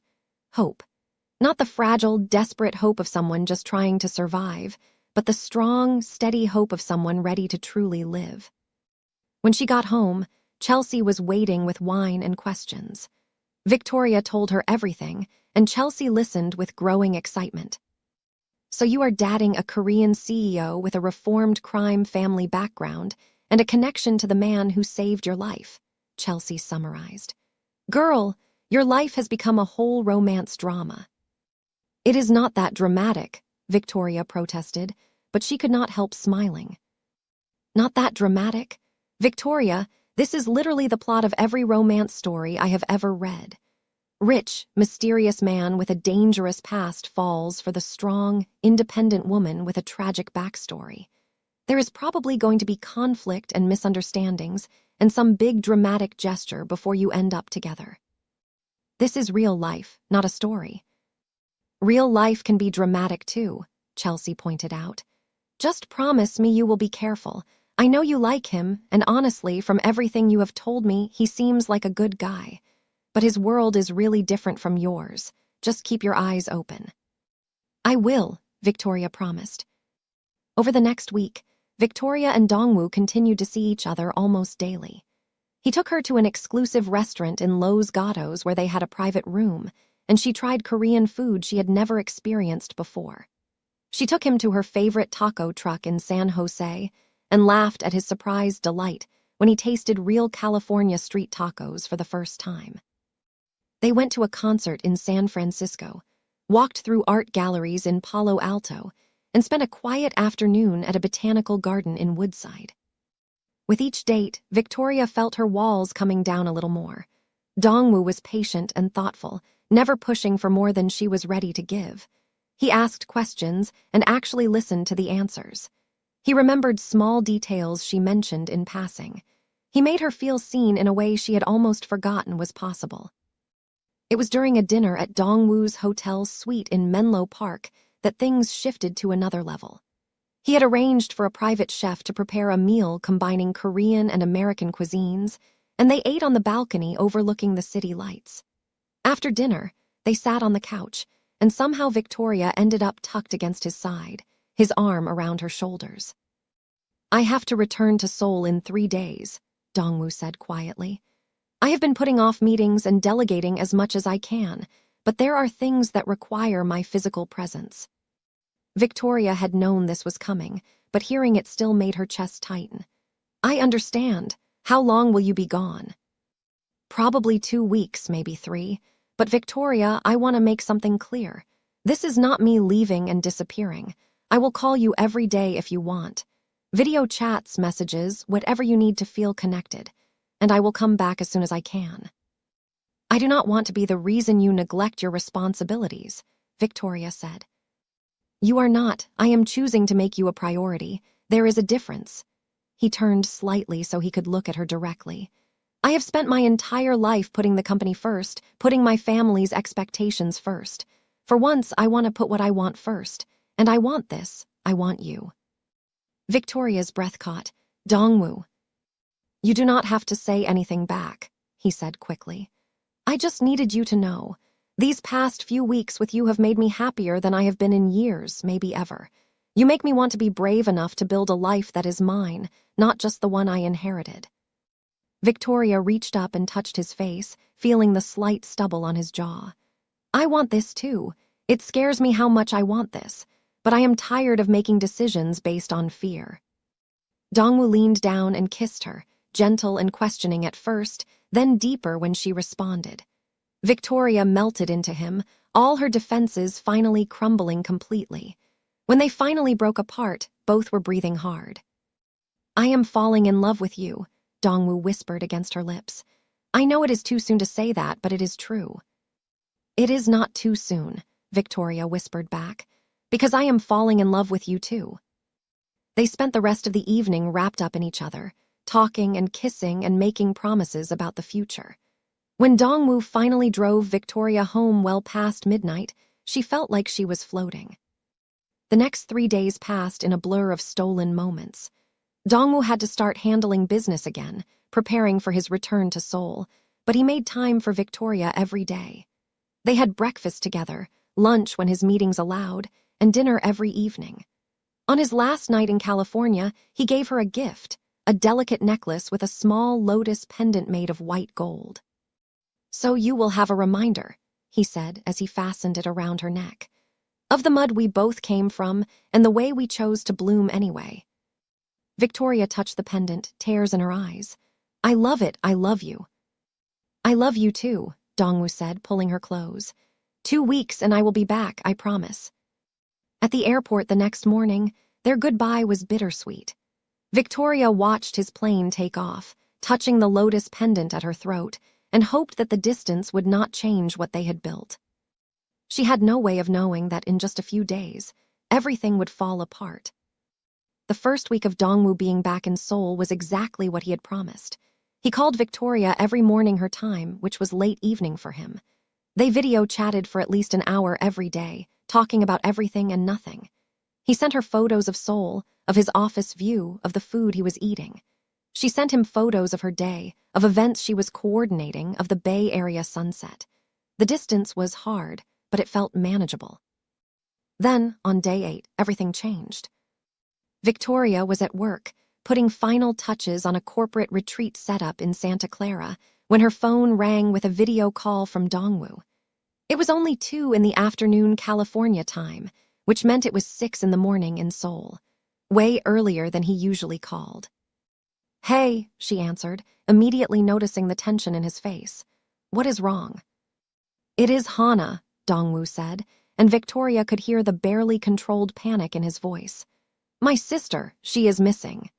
Hope. Not the fragile, desperate hope of someone just trying to survive, but the strong, steady hope of someone ready to truly live. When she got home, Chelsea was waiting with wine and questions. Victoria told her everything, and Chelsea listened with growing excitement. "So you are dating a Korean CEO with a reformed crime family background and a connection to the man who saved your life," Chelsea summarized. "Girl, your life has become a whole romance drama." "It is not that dramatic," Victoria protested, but she could not help smiling. "Not that dramatic? Victoria, this is literally the plot of every romance story I have ever read. Rich, mysterious man with a dangerous past falls for the strong, independent woman with a tragic backstory. There is probably going to be conflict and misunderstandings and some big dramatic gesture before you end up together. This is real life, not a story." "Real life can be dramatic too," Chelsea pointed out. "Just promise me you will be careful. I know you like him, and honestly, from everything you have told me, he seems like a good guy. But his world is really different from yours. Just keep your eyes open." "I will," Victoria promised. Over the next week, Victoria and Dongwoo continued to see each other almost daily. He took her to an exclusive restaurant in Los Gatos where they had a private room, and she tried Korean food she had never experienced before. She took him to her favorite taco truck in San Jose and laughed at his surprised delight when he tasted real California street tacos for the first time. They went to a concert in San Francisco, walked through art galleries in Palo Alto, and spent a quiet afternoon at a botanical garden in Woodside. With each date, Victoria felt her walls coming down a little more. Dongwoo was patient and thoughtful, never pushing for more than she was ready to give. He asked questions and actually listened to the answers. He remembered small details she mentioned in passing. He made her feel seen in a way she had almost forgotten was possible. It was during a dinner at Dongwoo's hotel suite in Menlo Park that things shifted to another level. He had arranged for a private chef to prepare a meal combining Korean and American cuisines, and they ate on the balcony overlooking the city lights. After dinner, they sat on the couch, and somehow Victoria ended up tucked against his side, his arm around her shoulders. "I have to return to Seoul in 3 days," Dongwoo said quietly. "I have been putting off meetings and delegating as much as I can, but there are things that require my physical presence." Victoria had known this was coming, but hearing it still made her chest tighten. "I understand. How long will you be gone?" "Probably 2 weeks, maybe 3. But Victoria, I want to make something clear. This is not me leaving and disappearing. I will call you every day if you want. Video chats, messages, whatever you need to feel connected. And I will come back as soon as I can." "I do not want to be the reason you neglect your responsibilities," Victoria said. "You are not. I am choosing to make you a priority. There is a difference." He turned slightly so he could look at her directly. "I have spent my entire life putting the company first, putting my family's expectations first. For once, I want to put what I want first. And I want this. I want you." Victoria's breath caught. "Dongwoo." "You do not have to say anything back," he said quickly. "I just needed you to know. These past few weeks with you have made me happier than I have been in years, maybe ever. You make me want to be brave enough to build a life that is mine, not just the one I inherited." Victoria reached up and touched his face, feeling the slight stubble on his jaw. "I want this too. It scares me how much I want this, but I am tired of making decisions based on fear." Dongwoo leaned down and kissed her, gentle and questioning at first, then deeper when she responded. Victoria melted into him, all her defenses finally crumbling completely. When they finally broke apart, both were breathing hard. "I am falling in love with you," Dongwoo whispered against her lips. "I know it is too soon to say that, but it is true." "It is not too soon," Victoria whispered back, "because I am falling in love with you too." They spent the rest of the evening wrapped up in each other, talking and kissing and making promises about the future. When Dongwoo finally drove Victoria home well past midnight, she felt like she was floating. The next 3 days passed in a blur of stolen moments. Dongwoo had to start handling business again, preparing for his return to Seoul, but he made time for Victoria every day. They had breakfast together, lunch when his meetings allowed, and dinner every evening. On his last night in California, he gave her a gift, a delicate necklace with a small lotus pendant made of white gold. "So you will have a reminder," he said as he fastened it around her neck, "of the mud we both came from and the way we chose to bloom anyway." Victoria touched the pendant, tears in her eyes. "I love it, I love you." "I love you too," Dongwoo said, pulling her close. 2 weeks and I will be back, I promise." At the airport the next morning, their goodbye was bittersweet. Victoria watched his plane take off, touching the lotus pendant at her throat, and hoped that the distance would not change what they had built. She had no way of knowing that in just a few days, everything would fall apart. The first week of Dongwoo being back in Seoul was exactly what he had promised. He called Victoria every morning her time, which was late evening for him. They video chatted for at least an hour every day, talking about everything and nothing. He sent her photos of Seoul, of his office view, of the food he was eating. She sent him photos of her day, of events she was coordinating, of the Bay Area sunset. The distance was hard, but it felt manageable. Then, on day 8, everything changed. Victoria was at work, putting final touches on a corporate retreat setup in Santa Clara, when her phone rang with a video call from Dongwoo. It was only 2 in the afternoon California time, which meant it was 6 in the morning in Seoul, way earlier than he usually called. "Hey," she answered, immediately noticing the tension in his face. "What is wrong?" "It is Hana," Dongwoo said, and Victoria could hear the barely controlled panic in his voice. "My sister, she is missing."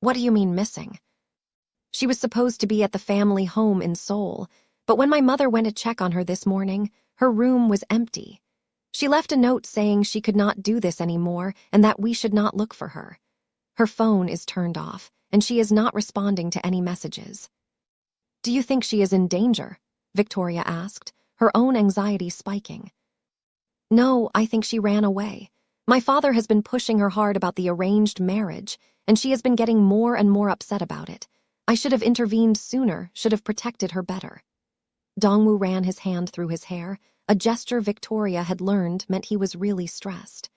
"What do you mean missing?" "She was supposed to be at the family home in Seoul, but when my mother went to check on her this morning, her room was empty. She left a note saying she could not do this anymore and that we should not look for her. Her phone is turned off, and she is not responding to any messages." "Do you think she is in danger?" Victoria asked, her own anxiety spiking. "No, I think she ran away. My father has been pushing her hard about the arranged marriage, and she has been getting more and more upset about it. I should have intervened sooner, should have protected her better." Dongwoo ran his hand through his hair, a gesture Victoria had learned meant he was really stressed.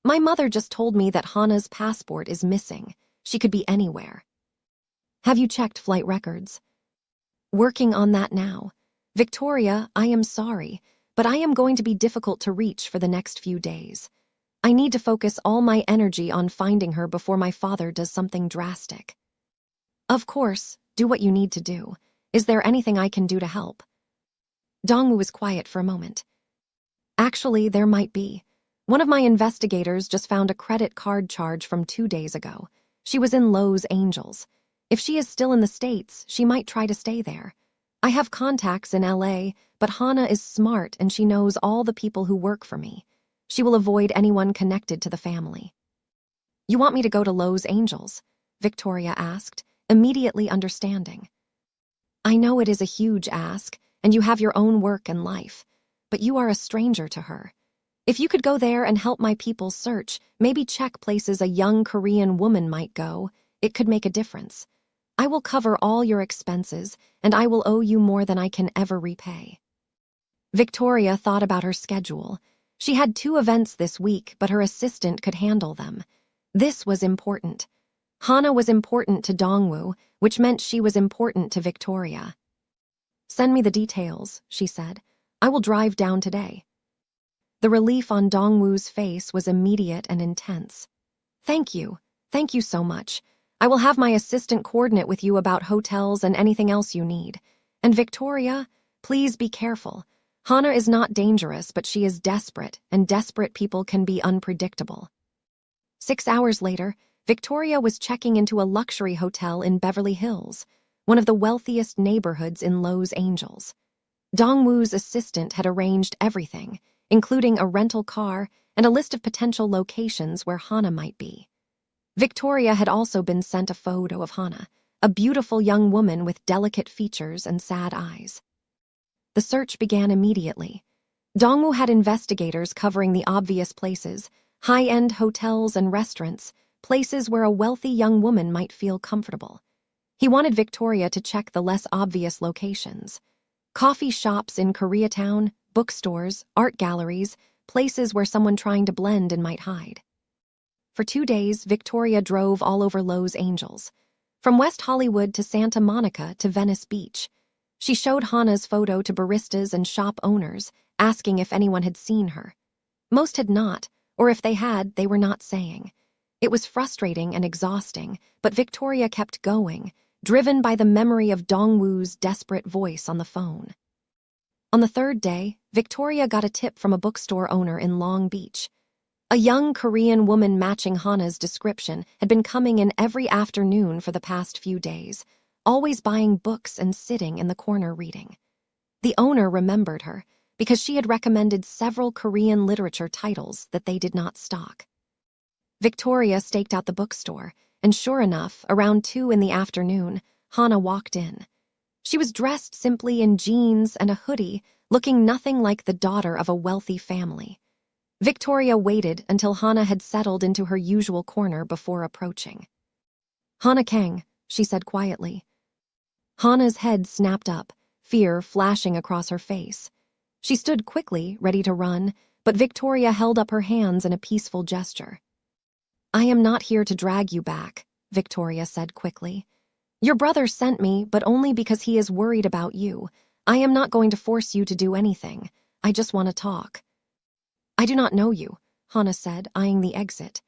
"My mother just told me that Hana's passport is missing. She could be anywhere." "Have you checked flight records?" "Working on that now. Victoria, I am sorry, but I am going to be difficult to reach for the next few days. I need to focus all my energy on finding her before my father does something drastic." "Of course, do what you need to do. Is there anything I can do to help?" Dongwoo was quiet for a moment. "Actually, there might be. One of my investigators just found a credit card charge from 2 days ago. She was in Los Angeles. If she is still in the States, she might try to stay there. I have contacts in LA, but Hana is smart and she knows all the people who work for me. She will avoid anyone connected to the family." "You want me to go to Los Angeles?" Victoria asked, immediately understanding. "I know it is a huge ask, and you have your own work and life, but you are a stranger to her. If you could go there and help my people search, maybe check places a young Korean woman might go, it could make a difference. I will cover all your expenses, and I will owe you more than I can ever repay." Victoria thought about her schedule. She had 2 events this week, but her assistant could handle them. This was important. Hana was important to Dongwoo, which meant she was important to Victoria. "Send me the details," she said. "I will drive down today." The relief on Dongwoo's face was immediate and intense. Thank you so much. I will have my assistant coordinate with you about hotels and anything else you need. And Victoria, please be careful. Hana is not dangerous, but she is desperate, and desperate people can be unpredictable." 6 hours later, Victoria was checking into a luxury hotel in Beverly Hills, one of the wealthiest neighborhoods in Los Angeles. Dongwoo's assistant had arranged everything, including a rental car and a list of potential locations where Hana might be. Victoria had also been sent a photo of Hana, a beautiful young woman with delicate features and sad eyes. The search began immediately. Dongwoo had investigators covering the obvious places, high-end hotels and restaurants, places where a wealthy young woman might feel comfortable. He wanted Victoria to check the less obvious locations. Coffee shops in Koreatown, bookstores, art galleries, places where someone trying to blend in might hide. For 2 days, Victoria drove all over Los Angeles, from West Hollywood to Santa Monica to Venice Beach. She showed Hana's photo to baristas and shop owners, asking if anyone had seen her. Most had not, or if they had, they were not saying. It was frustrating and exhausting, but Victoria kept going, driven by the memory of Dongwoo's desperate voice on the phone. On the 3rd day, Victoria got a tip from a bookstore owner in Long Beach. A young Korean woman matching Hana's description had been coming in every afternoon for the past few days, always buying books and sitting in the corner reading. The owner remembered her because she had recommended several Korean literature titles that they did not stock. Victoria staked out the bookstore, and sure enough, around 2 in the afternoon, Hana walked in. She was dressed simply in jeans and a hoodie, looking nothing like the daughter of a wealthy family. Victoria waited until Hana had settled into her usual corner before approaching. "Hana Kang," she said quietly. Hana's head snapped up, fear flashing across her face. She stood quickly, ready to run, but Victoria held up her hands in a peaceful gesture. "I am not here to drag you back," Victoria said quickly. "Your brother sent me, but only because he is worried about you. I am not going to force you to do anything. I just want to talk. I do not know you, Hana said, eyeing the exit.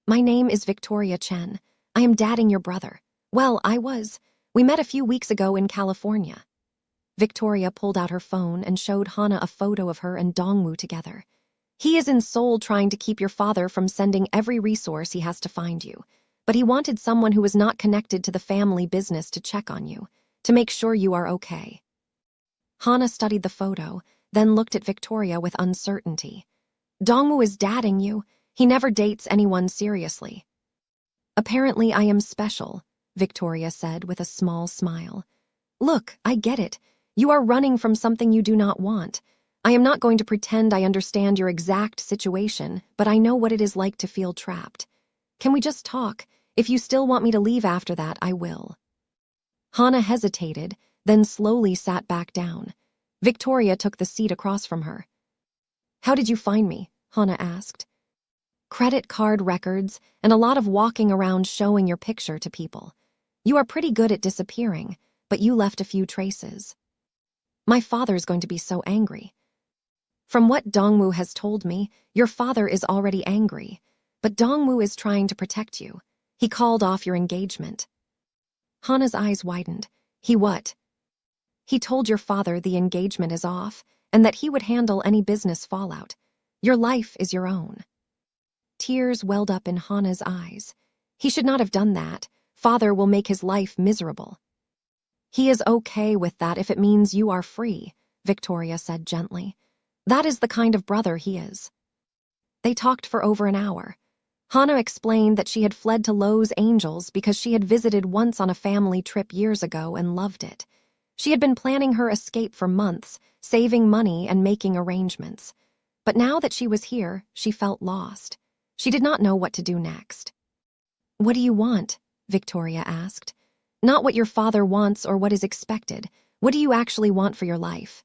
My name is Victoria Chen. I am dating your brother. Well, I was. We met a few weeks ago in California. Victoria pulled out her phone and showed Hana a photo of her and Dongwoo together. He is in Seoul trying to keep your father from sending every resource he has to find you, but he wanted someone who was not connected to the family business to check on you, to make sure you are okay. Hana studied the photo, then looked at Victoria with uncertainty. Dongwoo is dating you. He never dates anyone seriously. Apparently I am special, Victoria said with a small smile. Look, I get it. You are running from something you do not want. I am not going to pretend I understand your exact situation, but I know what it is like to feel trapped. Can we just talk? If you still want me to leave after that, I will. Hana hesitated, then slowly sat back down. Victoria took the seat across from her. How did you find me? Hana asked. Credit card records and a lot of walking around showing your picture to people. You are pretty good at disappearing, but you left a few traces. My father's going to be so angry. From what Dongwoo has told me, your father is already angry, but Dongwoo is trying to protect you. He called off your engagement. Hana's eyes widened. He what? He told your father the engagement is off and that he would handle any business fallout. Your life is your own. Tears welled up in Hana's eyes. He should not have done that. Father will make his life miserable. He is okay with that if it means you are free, Victoria said gently. That is the kind of brother he is. They talked for over an hour. Hana explained that she had fled to Los Angeles because she had visited once on a family trip years ago and loved it. She had been planning her escape for months, saving money and making arrangements. But now that she was here, she felt lost. She did not know what to do next. What do you want? Victoria asked. Not what your father wants or what is expected. What do you actually want for your life?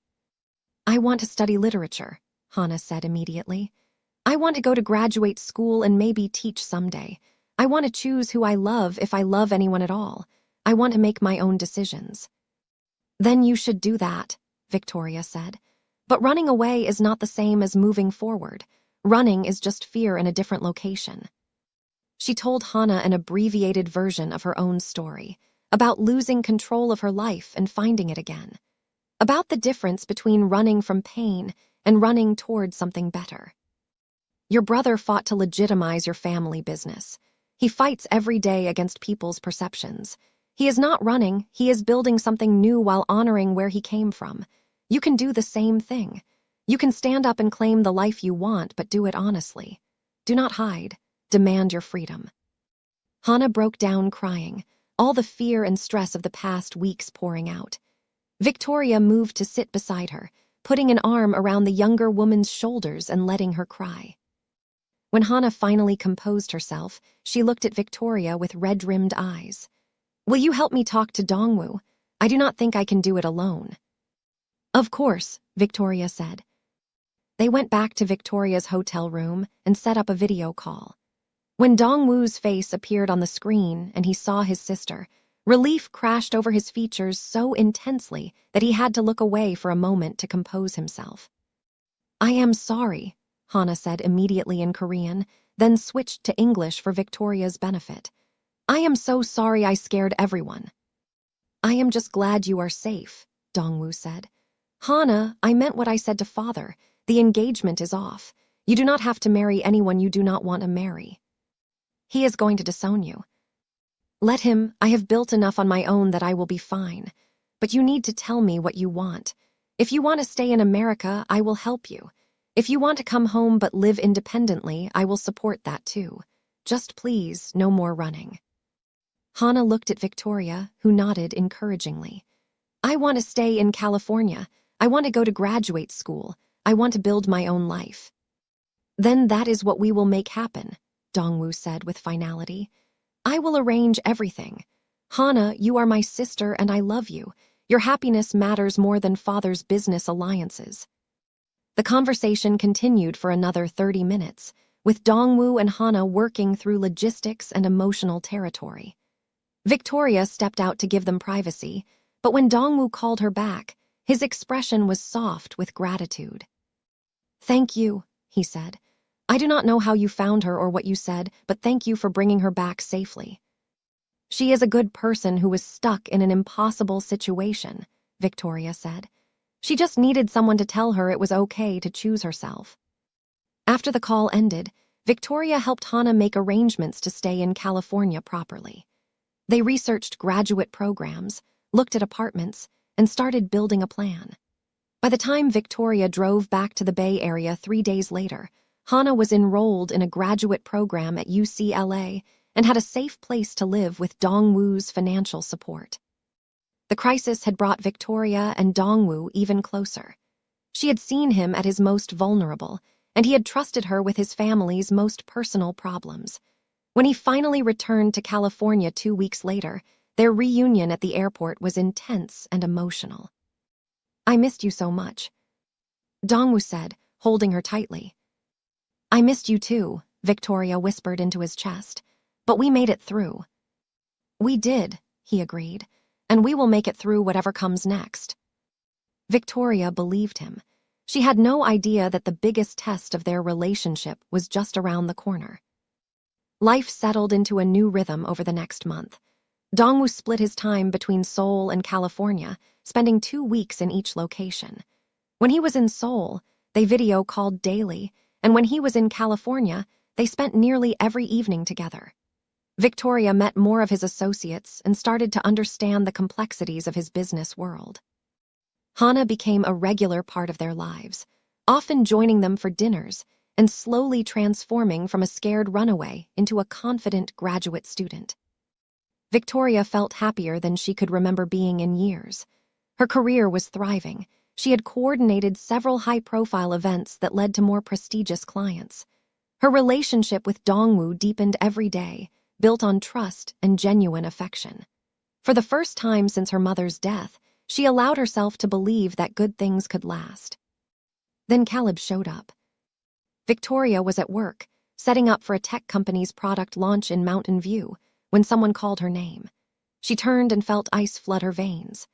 I want to study literature, Hana said immediately. I want to go to graduate school and maybe teach someday. I want to choose who I love if I love anyone at all. I want to make my own decisions. Then you should do that, Victoria said. But running away is not the same as moving forward. Running is just fear in a different location. She told Hana an abbreviated version of her own story, about losing control of her life and finding it again. About the difference between running from pain and running toward something better. Your brother fought to legitimize your family business. He fights every day against people's perceptions. He is not running, he is building something new while honoring where he came from. You can do the same thing. You can stand up and claim the life you want, but do it honestly. Do not hide. Demand your freedom. Hana broke down crying, all the fear and stress of the past weeks pouring out. Victoria moved to sit beside her, putting an arm around the younger woman's shoulders and letting her cry. When Hana finally composed herself, she looked at Victoria with red-rimmed eyes. Will you help me talk to Dongwoo? I do not think I can do it alone. Of course, Victoria said. They went back to Victoria's hotel room and set up a video call. When Dongwoo's face appeared on the screen and he saw his sister, relief crashed over his features so intensely that he had to look away for a moment to compose himself. I am sorry, Hana said immediately in Korean, then switched to English for Victoria's benefit. I am so sorry I scared everyone. I am just glad you are safe, Dongwoo said. Hana, I meant what I said to father. The engagement is off. You do not have to marry anyone you do not want to marry. He is going to disown you. Let him. I have built enough on my own that I will be fine. But you need to tell me what you want. If you want to stay in America, I will help you. If you want to come home but live independently, I will support that too. Just please, no more running. Hana looked at Victoria, who nodded encouragingly. I want to stay in California. I want to go to graduate school. I want to build my own life. Then that is what we will make happen, Dongwoo said with finality. I will arrange everything. Hana, you are my sister and I love you. Your happiness matters more than father's business alliances. The conversation continued for another 30 minutes, with Dongwoo and Hana working through logistics and emotional territory. Victoria stepped out to give them privacy, but when Dongwoo called her back, His expression was soft with gratitude. "Thank you," he said. "I do not know how you found her or what you said, but thank you for bringing her back safely." "She is a good person who was stuck in an impossible situation," Victoria said. "She just needed someone to tell her it was okay to choose herself." After the call ended, Victoria helped Hannah make arrangements to stay in California properly. They researched graduate programs, looked at apartments, and started building a plan. By the time Victoria drove back to the Bay Area 3 days later, Hannah was enrolled in a graduate program at UCLA and had a safe place to live with Dongwoo's financial support. The crisis had brought Victoria and Dongwoo even closer. She had seen him at his most vulnerable, and he had trusted her with his family's most personal problems. When he finally returned to California 2 weeks later, their reunion at the airport was intense and emotional. "I missed you so much," Dongwoo said, holding her tightly. "I missed you too," Victoria whispered into his chest. "But we made it through." "We did," he agreed, "and we will make it through whatever comes next." Victoria believed him. She had no idea that the biggest test of their relationship was just around the corner. Life settled into a new rhythm over the next month. Dongwoo split his time between Seoul and California, spending 2 weeks in each location. When he was in Seoul, they video called daily, and when he was in California, they spent nearly every evening together. Victoria met more of his associates and started to understand the complexities of his business world. Hannah became a regular part of their lives, often joining them for dinners and slowly transforming from a scared runaway into a confident graduate student. Victoria felt happier than she could remember being in years. Her career was thriving. She had coordinated several high-profile events that led to more prestigious clients. Her relationship with Dongwoo deepened every day, built on trust and genuine affection. For the first time since her mother's death, she allowed herself to believe that good things could last. Then Caleb showed up. Victoria was at work, setting up for a tech company's product launch in Mountain View, when someone called her name. She turned and felt ice flood her veins.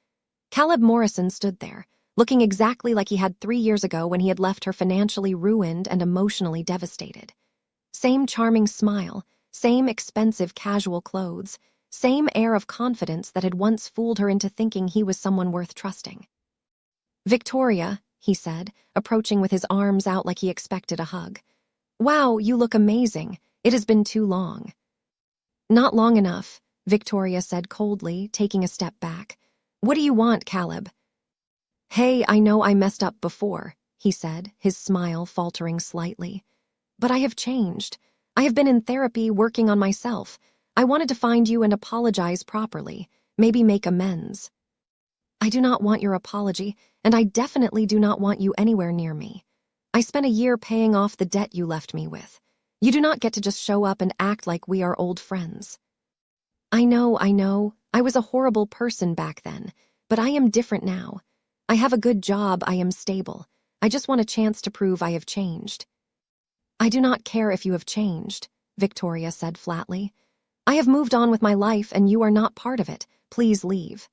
Caleb Morrison stood there, looking exactly like he had 3 years ago when he had left her financially ruined and emotionally devastated. Same charming smile, same expensive casual clothes, same air of confidence that had once fooled her into thinking he was someone worth trusting. "Victoria," he said, approaching with his arms out like he expected a hug. "Wow, you look amazing. It has been too long." "Not long enough," Victoria said coldly, taking a step back. "What do you want, Caleb?" "Hey, I know I messed up before," he said, his smile faltering slightly. "But I have changed. I have been in therapy working on myself. I wanted to find you and apologize properly, maybe make amends." "I do not want your apology, and I definitely do not want you anywhere near me. I spent a year paying off the debt you left me with. You do not get to just show up and act like we are old friends." I know. I was a horrible person back then, but I am different now. I have a good job, I am stable. I just want a chance to prove I have changed." "I do not care if you have changed," Victoria said flatly. "I have moved on with my life and you are not part of it. Please leave."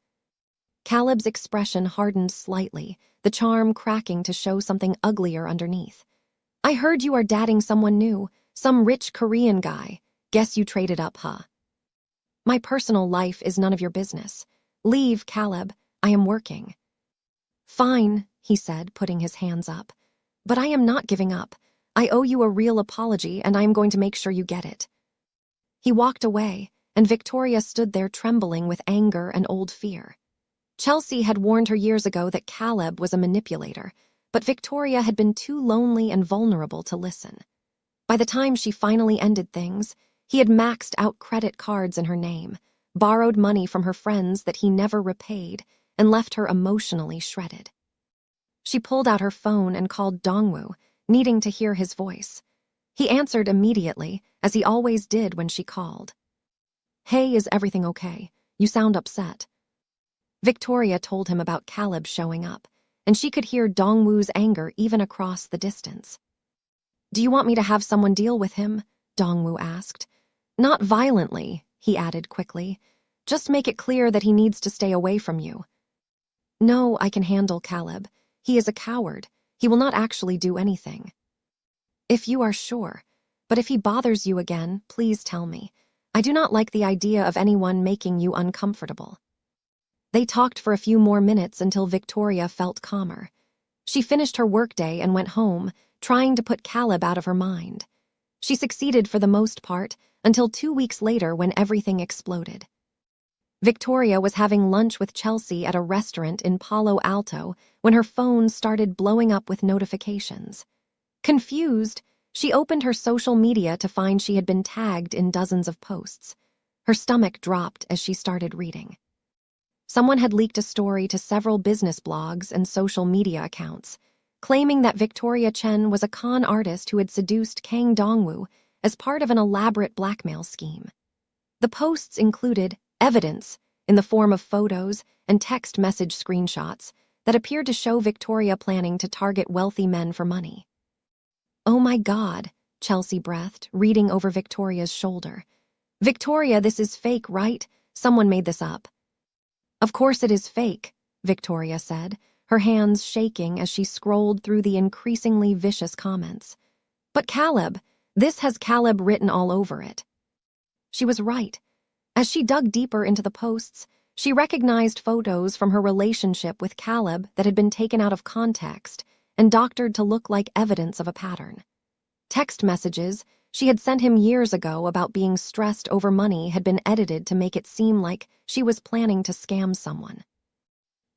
Caleb's expression hardened slightly, the charm cracking to show something uglier underneath. "I heard you are dating someone new, some rich Korean guy. Guess you traded up, huh?" "My personal life is none of your business. Leave, Caleb. I am working." "Fine," he said, putting his hands up. "But I am not giving up. I owe you a real apology, and I am going to make sure you get it." He walked away, and Victoria stood there trembling with anger and old fear. Chelsea had warned her years ago that Caleb was a manipulator, but Victoria had been too lonely and vulnerable to listen. By the time she finally ended things, he had maxed out credit cards in her name, borrowed money from her friends that he never repaid, and left her emotionally shredded. She pulled out her phone and called Dongwoo, needing to hear his voice. He answered immediately, as he always did when she called. "Hey, is everything okay? You sound upset." Victoria told him about Caleb showing up, and she could hear Dongwoo's anger even across the distance. "Do you want me to have someone deal with him?" Dongwoo asked. "Not violently," he added quickly. "Just make it clear that he needs to stay away from you." No, I can handle Caleb. He is a coward. He will not actually do anything. If you are sure. But if he bothers you again, please tell me. I do not like the idea of anyone making you uncomfortable. They talked for a few more minutes until Victoria felt calmer. She finished her workday and went home, trying to put Caleb out of her mind. She succeeded for the most part, until 2 weeks later when everything exploded. Victoria was having lunch with Chelsea at a restaurant in Palo Alto when her phone started blowing up with notifications. Confused, she opened her social media to find she had been tagged in dozens of posts. Her stomach dropped as she started reading. Someone had leaked a story to several business blogs and social media accounts, claiming that Victoria Chen was a con artist who had seduced Kang Dongwoo as part of an elaborate blackmail scheme. The posts included evidence in the form of photos and text message screenshots that appeared to show Victoria planning to target wealthy men for money. "Oh my God," Chelsea breathed, reading over Victoria's shoulder. "Victoria, this is fake, right? Someone made this up." "Of course it is fake," Victoria said, her hands shaking as she scrolled through the increasingly vicious comments. "But Caleb, this has Caleb written all over it." She was right. As she dug deeper into the posts, she recognized photos from her relationship with Caleb that had been taken out of context and doctored to look like evidence of a pattern. Text messages she had sent him years ago about being stressed over money had been edited to make it seem like she was planning to scam someone.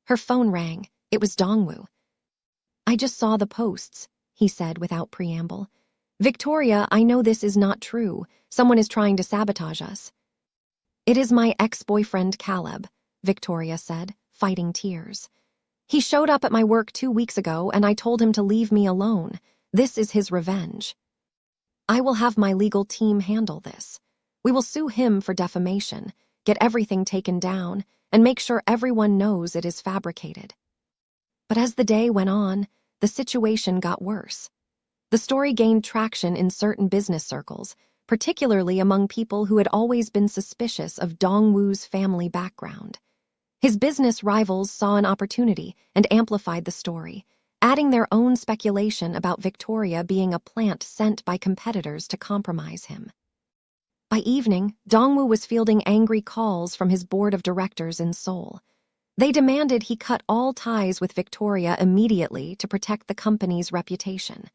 Her phone rang. It was Dongwoo. "I just saw the posts," he said without preamble. "Victoria, I know this is not true. Someone is trying to sabotage us." "It is my ex-boyfriend Caleb," Victoria said, fighting tears. "He showed up at my work 2 weeks ago and I told him to leave me alone. This is his revenge. I will have my legal team handle this. We will sue him for defamation, get everything taken down, and make sure everyone knows it is fabricated." But as the day went on, the situation got worse. The story gained traction in certain business circles, particularly among people who had always been suspicious of Dongwoo's family background. His business rivals saw an opportunity and amplified the story, adding their own speculation about Victoria being a plant sent by competitors to compromise him. By evening, Dongwoo was fielding angry calls from his board of directors in Seoul. They demanded he cut all ties with Victoria immediately to protect the company's reputation.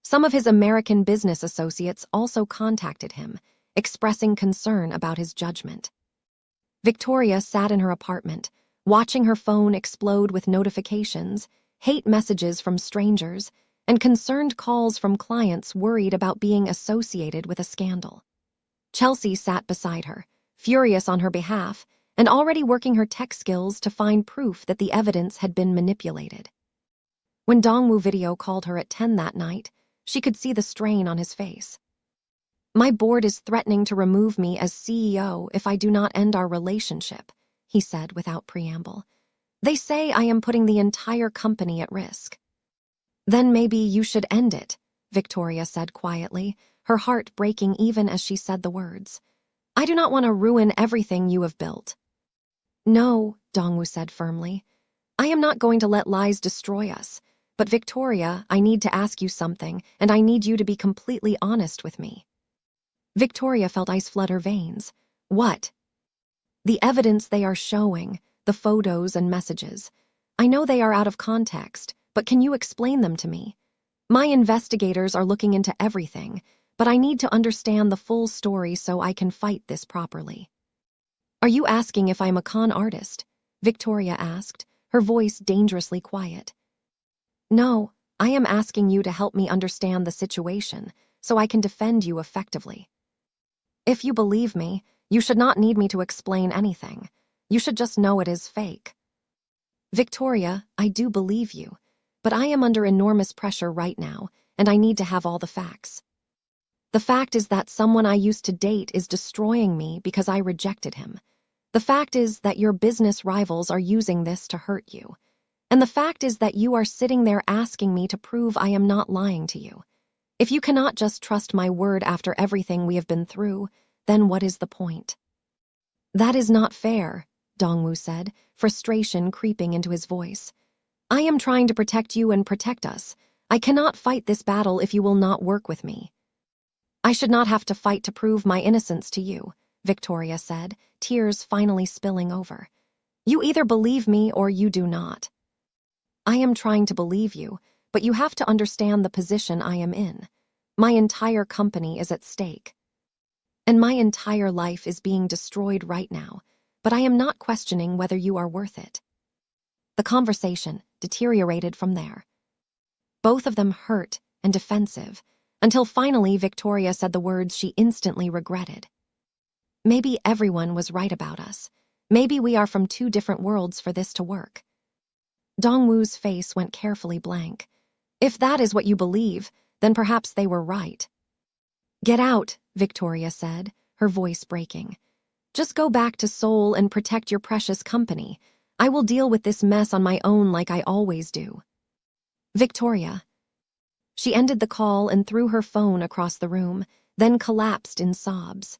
Some of his American business associates also contacted him, expressing concern about his judgment. Victoria sat in her apartment, watching her phone explode with notifications, hate messages from strangers, and concerned calls from clients worried about being associated with a scandal. Chelsea sat beside her, furious on her behalf, and already working her tech skills to find proof that the evidence had been manipulated. When Dongwoo video called her at 10 that night, she could see the strain on his face. "My board is threatening to remove me as CEO if I do not end our relationship," he said without preamble. "They say I am putting the entire company at risk." "Then maybe you should end it," Victoria said quietly, her heart breaking even as she said the words. "I do not want to ruin everything you have built." "No," Dongwoo said firmly. "I am not going to let lies destroy us. But Victoria, I need to ask you something, and I need you to be completely honest with me." Victoria felt ice flood her veins. "What?" "The evidence they are showing, the photos and messages. I know they are out of context, but can you explain them to me? My investigators are looking into everything, but I need to understand the full story so I can fight this properly." "Are you asking if I'm a con artist?" Victoria asked, her voice dangerously quiet. "No, I am asking you to help me understand the situation so I can defend you effectively. If you believe me, you should not need me to explain anything. You should just know it is fake." "Victoria, I do believe you, but I am under enormous pressure right now, and I need to have all the facts. The fact is that someone I used to date is destroying me because I rejected him. The fact is that your business rivals are using this to hurt you. And the fact is that you are sitting there asking me to prove I am not lying to you. If you cannot just trust my word after everything we have been through, then what is the point?" "That is not fair," Dongwoo said, frustration creeping into his voice. I am trying to protect you and protect us. I cannot fight this battle if you will not work with me. I should not have to fight to prove my innocence to you, Victoria said, tears finally spilling over. You either believe me or you do not. I am trying to believe you, but you have to understand the position I am in. My entire company is at stake. And my entire life is being destroyed right now, but I am not questioning whether you are worth it. The conversation deteriorated from there. Both of them hurt and defensive, until finally Victoria said the words she instantly regretted. Maybe everyone was right about us. Maybe we are from two different worlds for this to work. Dongwoo's face went carefully blank. If that is what you believe, then perhaps they were right. Get out, Victoria said, her voice breaking. Just go back to Seoul and protect your precious company. I will deal with this mess on my own like I always do. Victoria. She ended the call and threw her phone across the room, then collapsed in sobs.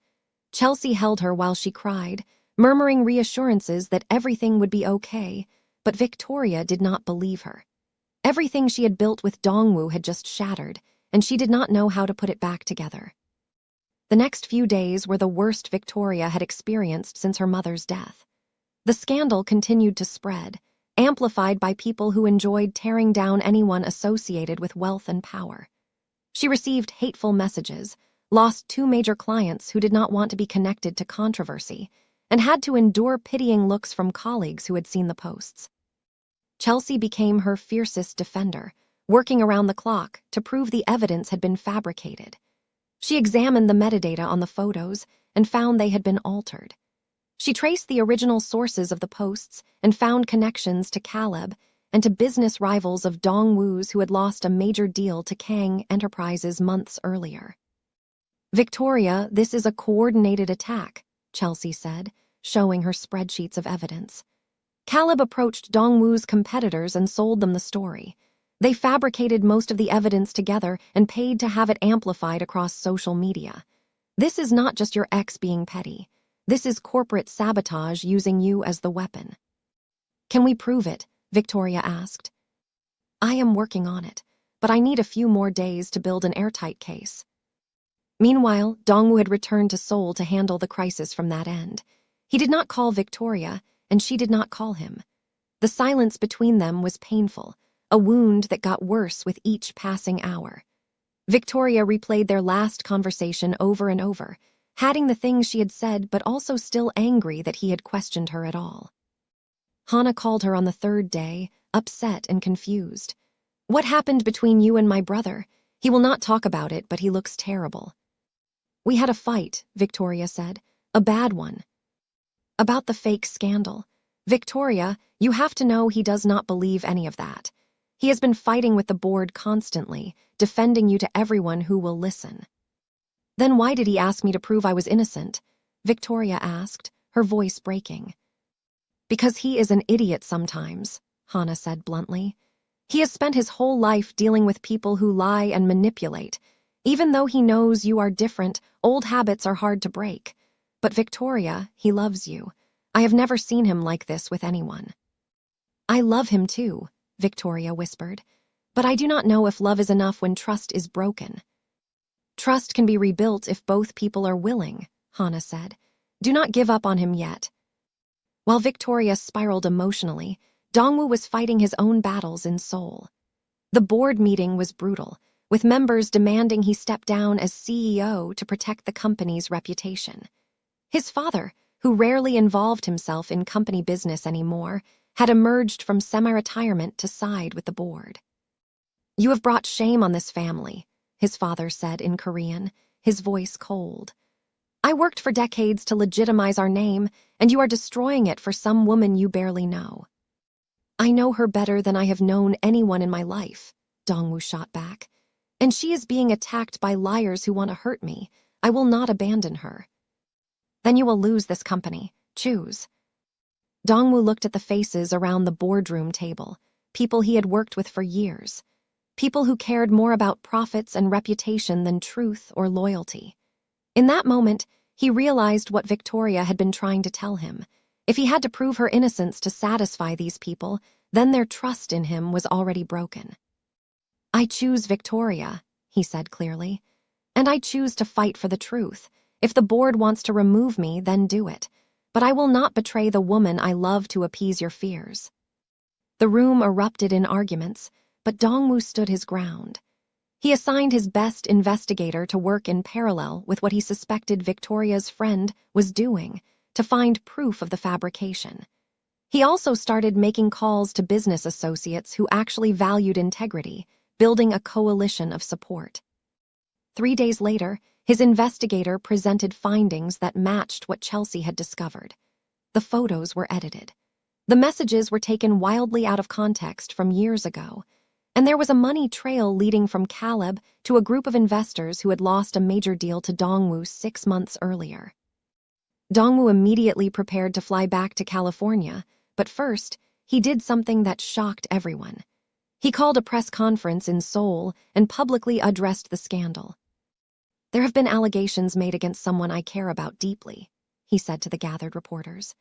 Chelsea held her while she cried, murmuring reassurances that everything would be okay, but Victoria did not believe her. Everything she had built with Dongwoo had just shattered, and she did not know how to put it back together. The next few days were the worst Victoria had experienced since her mother's death. The scandal continued to spread, amplified by people who enjoyed tearing down anyone associated with wealth and power. She received hateful messages, lost 2 major clients who did not want to be connected to controversy, and had to endure pitying looks from colleagues who had seen the posts. Chelsea became her fiercest defender, working around the clock to prove the evidence had been fabricated. She examined the metadata on the photos and found they had been altered. She traced the original sources of the posts and found connections to Caleb and to business rivals of Dongwoo's who had lost a major deal to Kang Enterprises months earlier. Victoria, this is a coordinated attack, Chelsea said, showing her spreadsheets of evidence. Caleb approached Dongwoo's competitors and sold them the story. They fabricated most of the evidence together and paid to have it amplified across social media. This is not just your ex being petty. This is corporate sabotage using you as the weapon. Can we prove it? Victoria asked. I am working on it, but I need a few more days to build an airtight case. Meanwhile, Dongwoo had returned to Seoul to handle the crisis from that end. He did not call Victoria, and she did not call him. The silence between them was painful, a wound that got worse with each passing hour. Victoria replayed their last conversation over and over, hatting the things she had said but also still angry that he had questioned her at all. Hana called her on the 3rd day, upset and confused. What happened between you and my brother? He will not talk about it, but he looks terrible. We had a fight, Victoria said. A bad one. About the fake scandal. Victoria, you have to know he does not believe any of that. He has been fighting with the board constantly, defending you to everyone who will listen. Then why did he ask me to prove I was innocent? Victoria asked, her voice breaking. Because he is an idiot sometimes, Hana said bluntly. He has spent his whole life dealing with people who lie and manipulate. Even though he knows you are different, old habits are hard to break. But Victoria, he loves you. I have never seen him like this with anyone. I love him too, Victoria whispered. But I do not know if love is enough when trust is broken. Trust can be rebuilt if both people are willing, Hana said. Do not give up on him yet. While Victoria spiraled emotionally, Dongwoo was fighting his own battles in Seoul. The board meeting was brutal, with members demanding he step down as CEO to protect the company's reputation. His father, who rarely involved himself in company business anymore, had emerged from semi-retirement to side with the board. You have brought shame on this family, his father said in Korean, his voice cold. I worked for decades to legitimize our name, and you are destroying it for some woman you barely know. I know her better than I have known anyone in my life, Dongwoo shot back. And she is being attacked by liars who want to hurt me. I will not abandon her. Then you will lose this company. Choose. Dongwoo looked at the faces around the boardroom table, people he had worked with for years, people who cared more about profits and reputation than truth or loyalty. In that moment, he realized what Victoria had been trying to tell him. If he had to prove her innocence to satisfy these people, then their trust in him was already broken. "I choose Victoria," he said clearly. "And I choose to fight for the truth. If the board wants to remove me, then do it. But I will not betray the woman I love to appease your fears." The room erupted in arguments, but Dongwoo stood his ground. He assigned his best investigator to work in parallel with what he suspected Victoria's friend was doing to find proof of the fabrication. He also started making calls to business associates who actually valued integrity, building a coalition of support. 3 days later, his investigator presented findings that matched what Chelsea had discovered. The photos were edited. The messages were taken wildly out of context from years ago, and there was a money trail leading from Caleb to a group of investors who had lost a major deal to Dongwoo 6 months earlier. Dongwoo immediately prepared to fly back to California, but first, he did something that shocked everyone. He called a press conference in Seoul and publicly addressed the scandal. "There have been allegations made against someone I care about deeply," he said to the gathered reporters.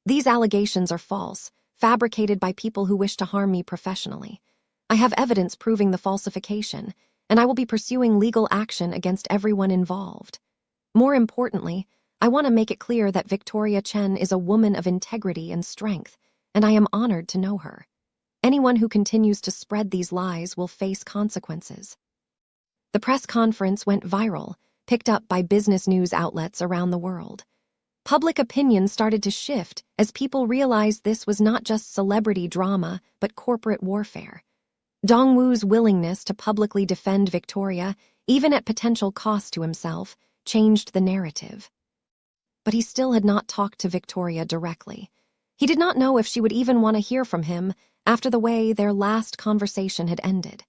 "These allegations are false, fabricated by people who wish to harm me professionally. I have evidence proving the falsification, and I will be pursuing legal action against everyone involved. More importantly, I want to make it clear that Victoria Chen is a woman of integrity and strength, and I am honored to know her. Anyone who continues to spread these lies will face consequences." The press conference went viral, picked up by business news outlets around the world. Public opinion started to shift as people realized this was not just celebrity drama, but corporate warfare. Dongwoo's willingness to publicly defend Victoria, even at potential cost to himself, changed the narrative. But he still had not talked to Victoria directly. He did not know if she would even want to hear from him after the way their last conversation had ended.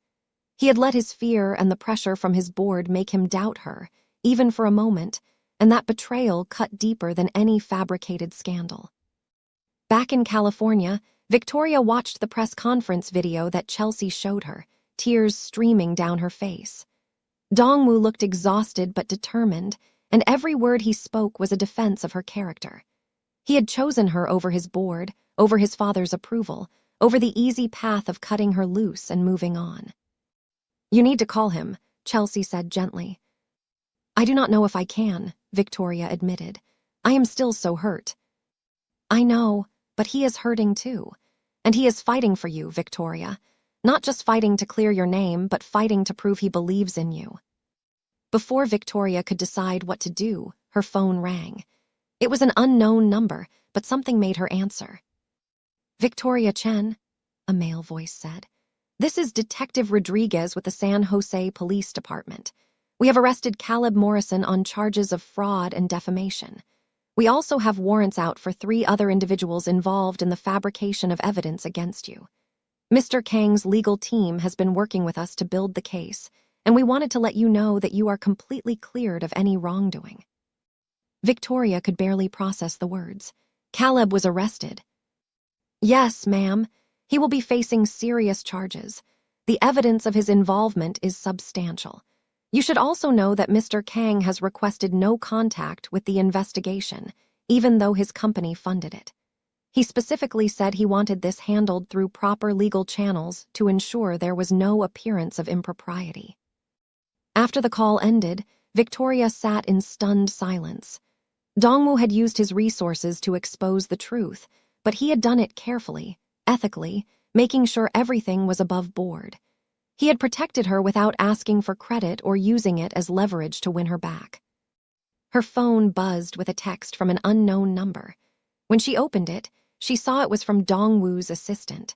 He had let his fear and the pressure from his board make him doubt her, even for a moment, and that betrayal cut deeper than any fabricated scandal. Back in California, Victoria watched the press conference video that Chelsea showed her, tears streaming down her face. Dongwoo looked exhausted but determined, and every word he spoke was a defense of her character. He had chosen her over his board, over his father's approval, over the easy path of cutting her loose and moving on. "You need to call him," Chelsea said gently. "I do not know if I can," Victoria admitted. "I am still so hurt." "I know, but he is hurting too. And he is fighting for you, Victoria. Not just fighting to clear your name, but fighting to prove he believes in you." Before Victoria could decide what to do, her phone rang. It was an unknown number, but something made her answer. "Victoria Chen," a male voice said. "This is Detective Rodriguez with the San Jose Police Department. We have arrested Caleb Morrison on charges of fraud and defamation. We also have warrants out for 3 other individuals involved in the fabrication of evidence against you. Mr. Kang's legal team has been working with us to build the case, and we wanted to let you know that you are completely cleared of any wrongdoing." Victoria could barely process the words. Caleb was arrested. "Yes, ma'am. He will be facing serious charges. The evidence of his involvement is substantial. You should also know that Mr. Kang has requested no contact with the investigation, even though his company funded it. He specifically said he wanted this handled through proper legal channels to ensure there was no appearance of impropriety." After the call ended, Victoria sat in stunned silence. Dongwoo had used his resources to expose the truth, but he had done it carefully, ethically, making sure everything was above board. He had protected her without asking for credit or using it as leverage to win her back. Her phone buzzed with a text from an unknown number. When she opened it, she saw it was from Dongwoo's assistant.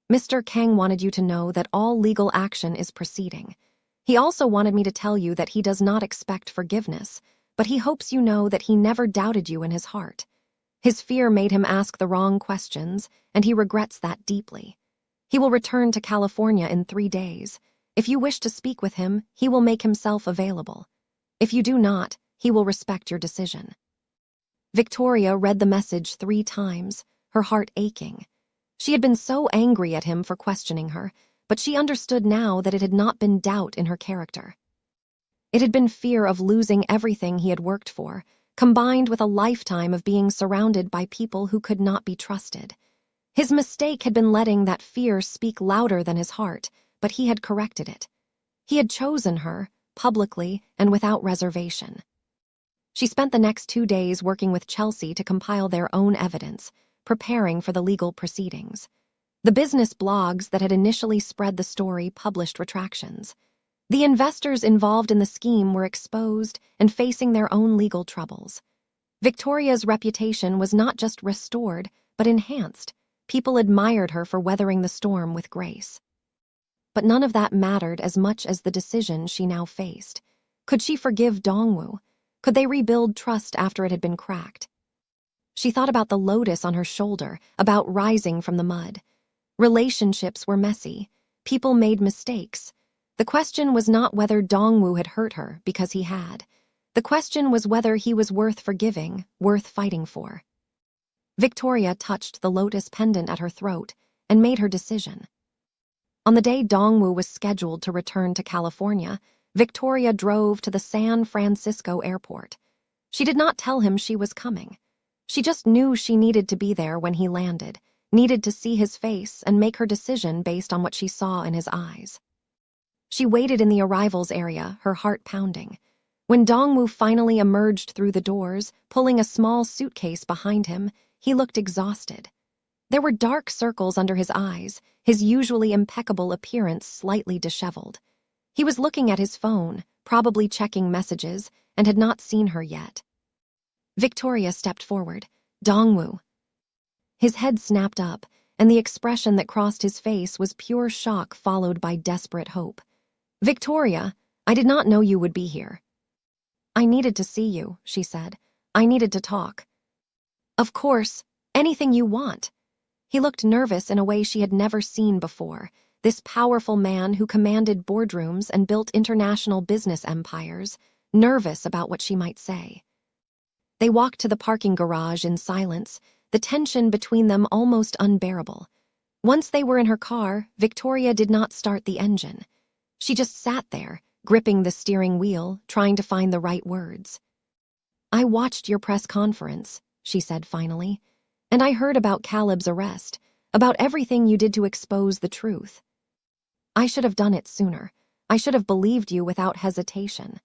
"Mr. Kang wanted you to know that all legal action is proceeding. He also wanted me to tell you that he does not expect forgiveness, but he hopes you know that he never doubted you in his heart. His fear made him ask the wrong questions, and he regrets that deeply. He will return to California in 3 days. If you wish to speak with him, he will make himself available. If you do not, he will respect your decision." Victoria read the message 3 times, her heart aching. She had been so angry at him for questioning her, but she understood now that it had not been doubt in her character. It had been fear of losing everything he had worked for, combined with a lifetime of being surrounded by people who could not be trusted. His mistake had been letting that fear speak louder than his heart, but he had corrected it. He had chosen her, publicly and without reservation. She spent the next 2 days working with Chelsea to compile their own evidence, preparing for the legal proceedings. The business blogs that had initially spread the story published retractions. The investors involved in the scheme were exposed and facing their own legal troubles. Victoria's reputation was not just restored, but enhanced. People admired her for weathering the storm with grace. But none of that mattered as much as the decision she now faced. Could she forgive Dongwoo? Could they rebuild trust after it had been cracked? She thought about the lotus on her shoulder, about rising from the mud. Relationships were messy. People made mistakes. The question was not whether Dongwoo had hurt her, because he had. The question was whether he was worth forgiving, worth fighting for. Victoria touched the lotus pendant at her throat and made her decision. On the day Dongwoo was scheduled to return to California, Victoria drove to the San Francisco airport. She did not tell him she was coming. She just knew she needed to be there when he landed, needed to see his face and make her decision based on what she saw in his eyes. She waited in the arrivals area, her heart pounding. When Dongwoo finally emerged through the doors, pulling a small suitcase behind him, he looked exhausted. There were dark circles under his eyes, his usually impeccable appearance slightly disheveled. He was looking at his phone, probably checking messages, and had not seen her yet. Victoria stepped forward. Dongwoo. His head snapped up, and the expression that crossed his face was pure shock followed by desperate hope. Victoria, I did not know you would be here. I needed to see you, she said. I needed to talk. Of course, anything you want. He looked nervous in a way she had never seen before, this powerful man who commanded boardrooms and built international business empires, nervous about what she might say. They walked to the parking garage in silence, the tension between them almost unbearable. Once they were in her car, Victoria did not start the engine. She just sat there, gripping the steering wheel, trying to find the right words. I watched your press conference, she said finally. And I heard about Caleb's arrest, about everything you did to expose the truth. I should have done it sooner. I should have believed you without hesitation.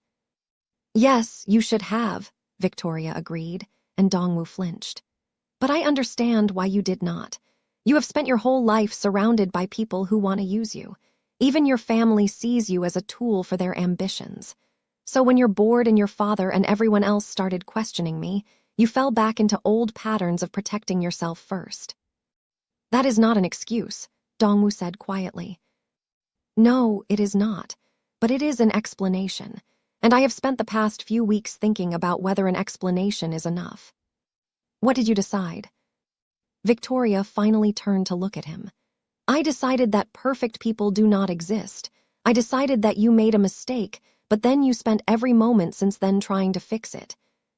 Yes, you should have, Victoria agreed, and Dongwoo flinched. But I understand why you did not. You have spent your whole life surrounded by people who want to use you. Even your family sees you as a tool for their ambitions. So when your board and your father and everyone else started questioning me, you fell back into old patterns of protecting yourself first. That is not an excuse, Dongwoo said quietly. No, it is not, but it is an explanation, and I have spent the past few weeks thinking about whether an explanation is enough. What did you decide? Victoria finally turned to look at him. I decided that perfect people do not exist. I decided that you made a mistake, but then you spent every moment since then trying to fix it.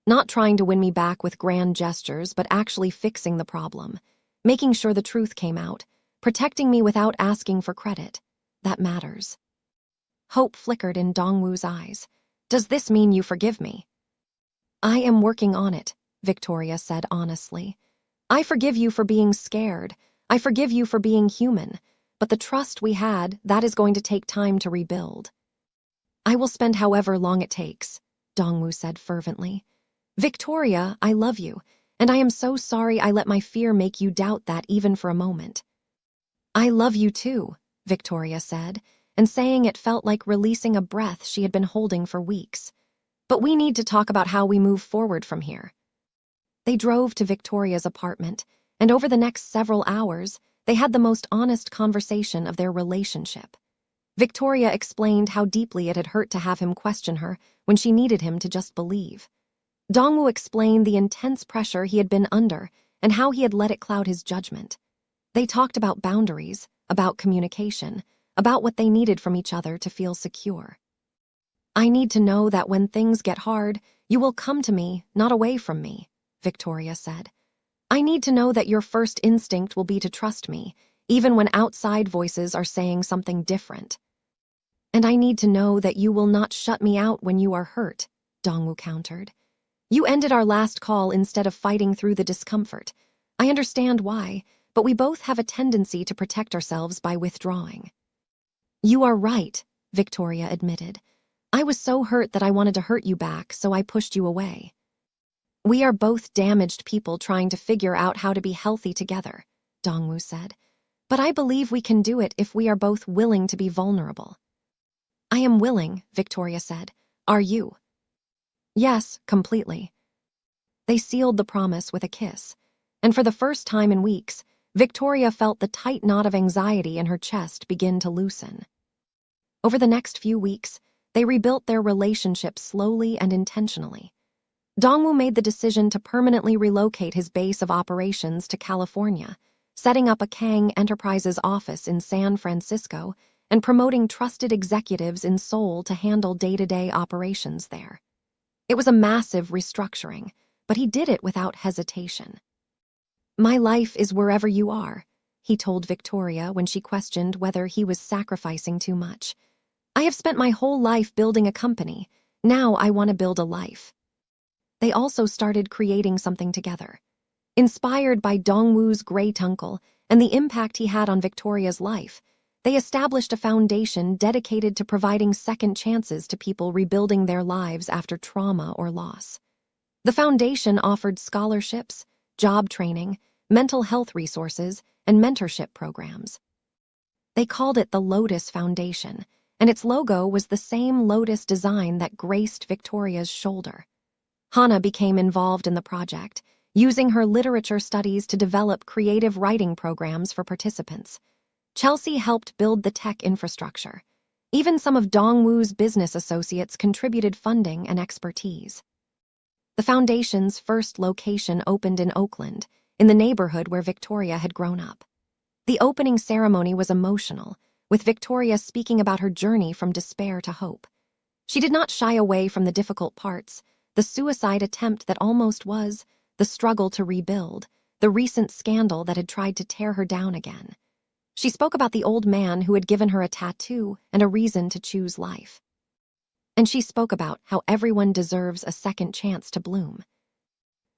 Not trying to win me back with grand gestures, but actually fixing the problem. Making sure the truth came out. Protecting me without asking for credit. That matters. Hope flickered in Dongwoo's eyes. Does this mean you forgive me? I am working on it, Victoria said honestly. I forgive you for being scared. I forgive you for being human. But the trust we had, that is going to take time to rebuild. I will spend however long it takes, Dongwoo said fervently. Victoria, I love you, and I am so sorry I let my fear make you doubt that even for a moment. I love you too, Victoria said, and saying it felt like releasing a breath she had been holding for weeks. But we need to talk about how we move forward from here. They drove to Victoria's apartment, and over the next several hours, they had the most honest conversation of their relationship. Victoria explained how deeply it had hurt to have him question her when she needed him to just believe. Dongwoo explained the intense pressure he had been under and how he had let it cloud his judgment. They talked about boundaries, about communication, about what they needed from each other to feel secure. I need to know that when things get hard, you will come to me, not away from me, Victoria said. I need to know that your first instinct will be to trust me, even when outside voices are saying something different. And I need to know that you will not shut me out when you are hurt, Dongwoo countered. You ended our last call instead of fighting through the discomfort. I understand why, but we both have a tendency to protect ourselves by withdrawing. You are right, Victoria admitted. I was so hurt that I wanted to hurt you back, so I pushed you away. We are both damaged people trying to figure out how to be healthy together, Dongwoo said. But I believe we can do it if we are both willing to be vulnerable. I am willing, Victoria said. Are you? Yes, completely. They sealed the promise with a kiss, and for the first time in weeks, Victoria felt the tight knot of anxiety in her chest begin to loosen. Over the next few weeks, they rebuilt their relationship slowly and intentionally. Dongwoo made the decision to permanently relocate his base of operations to California, setting up a Kang Enterprises office in San Francisco and promoting trusted executives in Seoul to handle day-to-day operations there. It was a massive restructuring, but he did it without hesitation. My life is wherever you are, he told Victoria when she questioned whether he was sacrificing too much. I have spent my whole life building a company. Now I want to build a life. They also started creating something together. Inspired by Dongwoo's great uncle and the impact he had on Victoria's life, they established a foundation dedicated to providing second chances to people rebuilding their lives after trauma or loss. The foundation offered scholarships, job training, mental health resources, and mentorship programs. They called it the Lotus Foundation, and its logo was the same lotus design that graced Victoria's shoulder. Hana became involved in the project, using her literature studies to develop creative writing programs for participants. Chelsea helped build the tech infrastructure. Even some of Dongwoo's business associates contributed funding and expertise. The foundation's first location opened in Oakland, in the neighborhood where Victoria had grown up. The opening ceremony was emotional, with Victoria speaking about her journey from despair to hope. She did not shy away from the difficult parts, the suicide attempt that almost was, the struggle to rebuild, the recent scandal that had tried to tear her down again. She spoke about the old man who had given her a tattoo and a reason to choose life. And she spoke about how everyone deserves a second chance to bloom.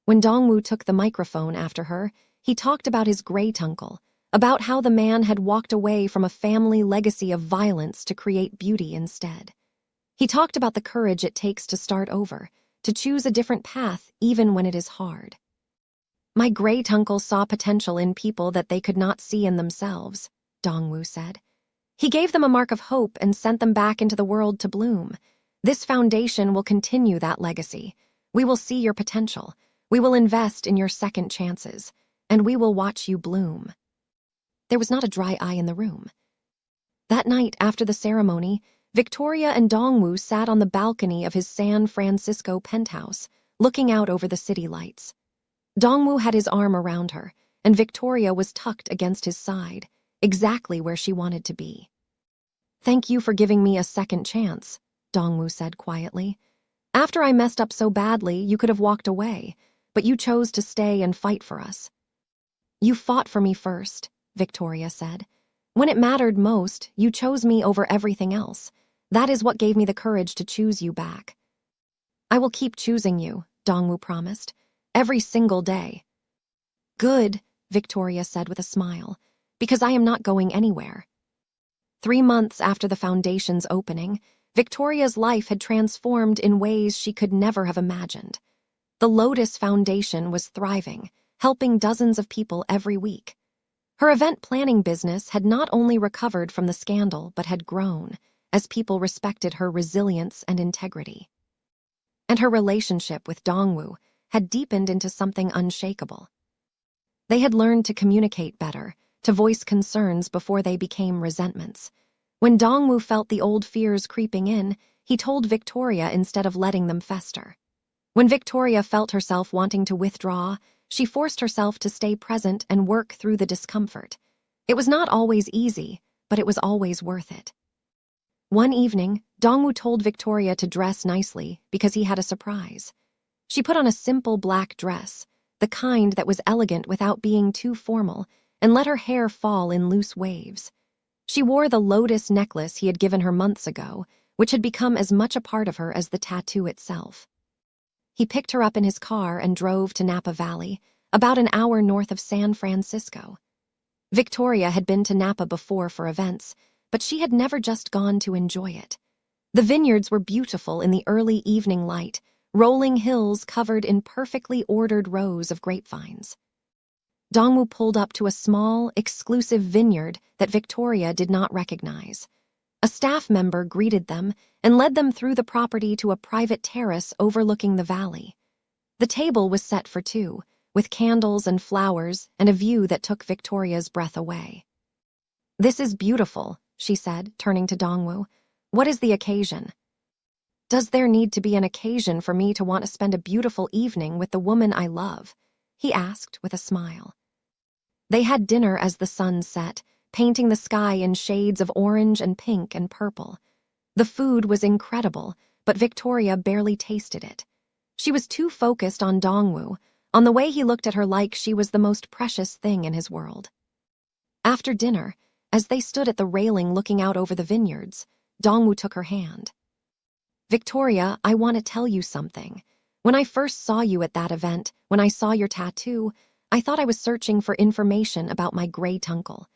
When Dongwoo took the microphone after her, he talked about his great uncle, about how the man had walked away from a family legacy of violence to create beauty instead. He talked about the courage it takes to start over, to choose a different path even when it is hard. My great-uncle saw potential in people that they could not see in themselves, Dongwoo said. He gave them a mark of hope and sent them back into the world to bloom. This foundation will continue that legacy. We will see your potential. We will invest in your second chances, and we will watch you bloom. There was not a dry eye in the room. That night after the ceremony, Victoria and Dongwoo sat on the balcony of his San Francisco penthouse, looking out over the city lights. Dongwoo had his arm around her, and Victoria was tucked against his side, exactly where she wanted to be. Thank you for giving me a second chance, Dongwoo said quietly. After I messed up so badly, you could have walked away, but you chose to stay and fight for us. You fought for me first, Victoria said. When it mattered most, you chose me over everything else. That is what gave me the courage to choose you back. I will keep choosing you, Dongwoo promised. Every single day. Good, Victoria said with a smile, because I am not going anywhere. 3 months after the foundation's opening, Victoria's life had transformed in ways she could never have imagined. The Lotus Foundation was thriving, helping dozens of people every week. Her event planning business had not only recovered from the scandal but had grown, as people respected her resilience and integrity. And her relationship with Dongwoo had deepened into something unshakable. They had learned to communicate better, to voice concerns before they became resentments. When Dongwoo felt the old fears creeping in, he told Victoria instead of letting them fester. When Victoria felt herself wanting to withdraw, she forced herself to stay present and work through the discomfort. It was not always easy, but it was always worth it. One evening, Dongwoo told Victoria to dress nicely because he had a surprise. She put on a simple black dress, the kind that was elegant without being too formal, and let her hair fall in loose waves. She wore the lotus necklace he had given her months ago, which had become as much a part of her as the tattoo itself. He picked her up in his car and drove to Napa Valley, about an hour north of San Francisco. Victoria had been to Napa before for events, but she had never just gone to enjoy it. The vineyards were beautiful in the early evening light, rolling hills covered in perfectly ordered rows of grapevines. Dongwoo pulled up to a small, exclusive vineyard that Victoria did not recognize. A staff member greeted them and led them through the property to a private terrace overlooking the valley. The table was set for two, with candles and flowers and a view that took Victoria's breath away. "This is beautiful," she said, turning to Dongwoo. "What is the occasion?" "Does there need to be an occasion for me to want to spend a beautiful evening with the woman I love?" he asked with a smile. They had dinner as the sun set, painting the sky in shades of orange and pink and purple. The food was incredible, but Victoria barely tasted it. She was too focused on Dongwoo, on the way he looked at her like she was the most precious thing in his world. After dinner, as they stood at the railing looking out over the vineyards, Dongwoo took her hand. "Victoria, I want to tell you something. When I first saw you at that event, when I saw your tattoo, I thought I was searching for information about my great uncle.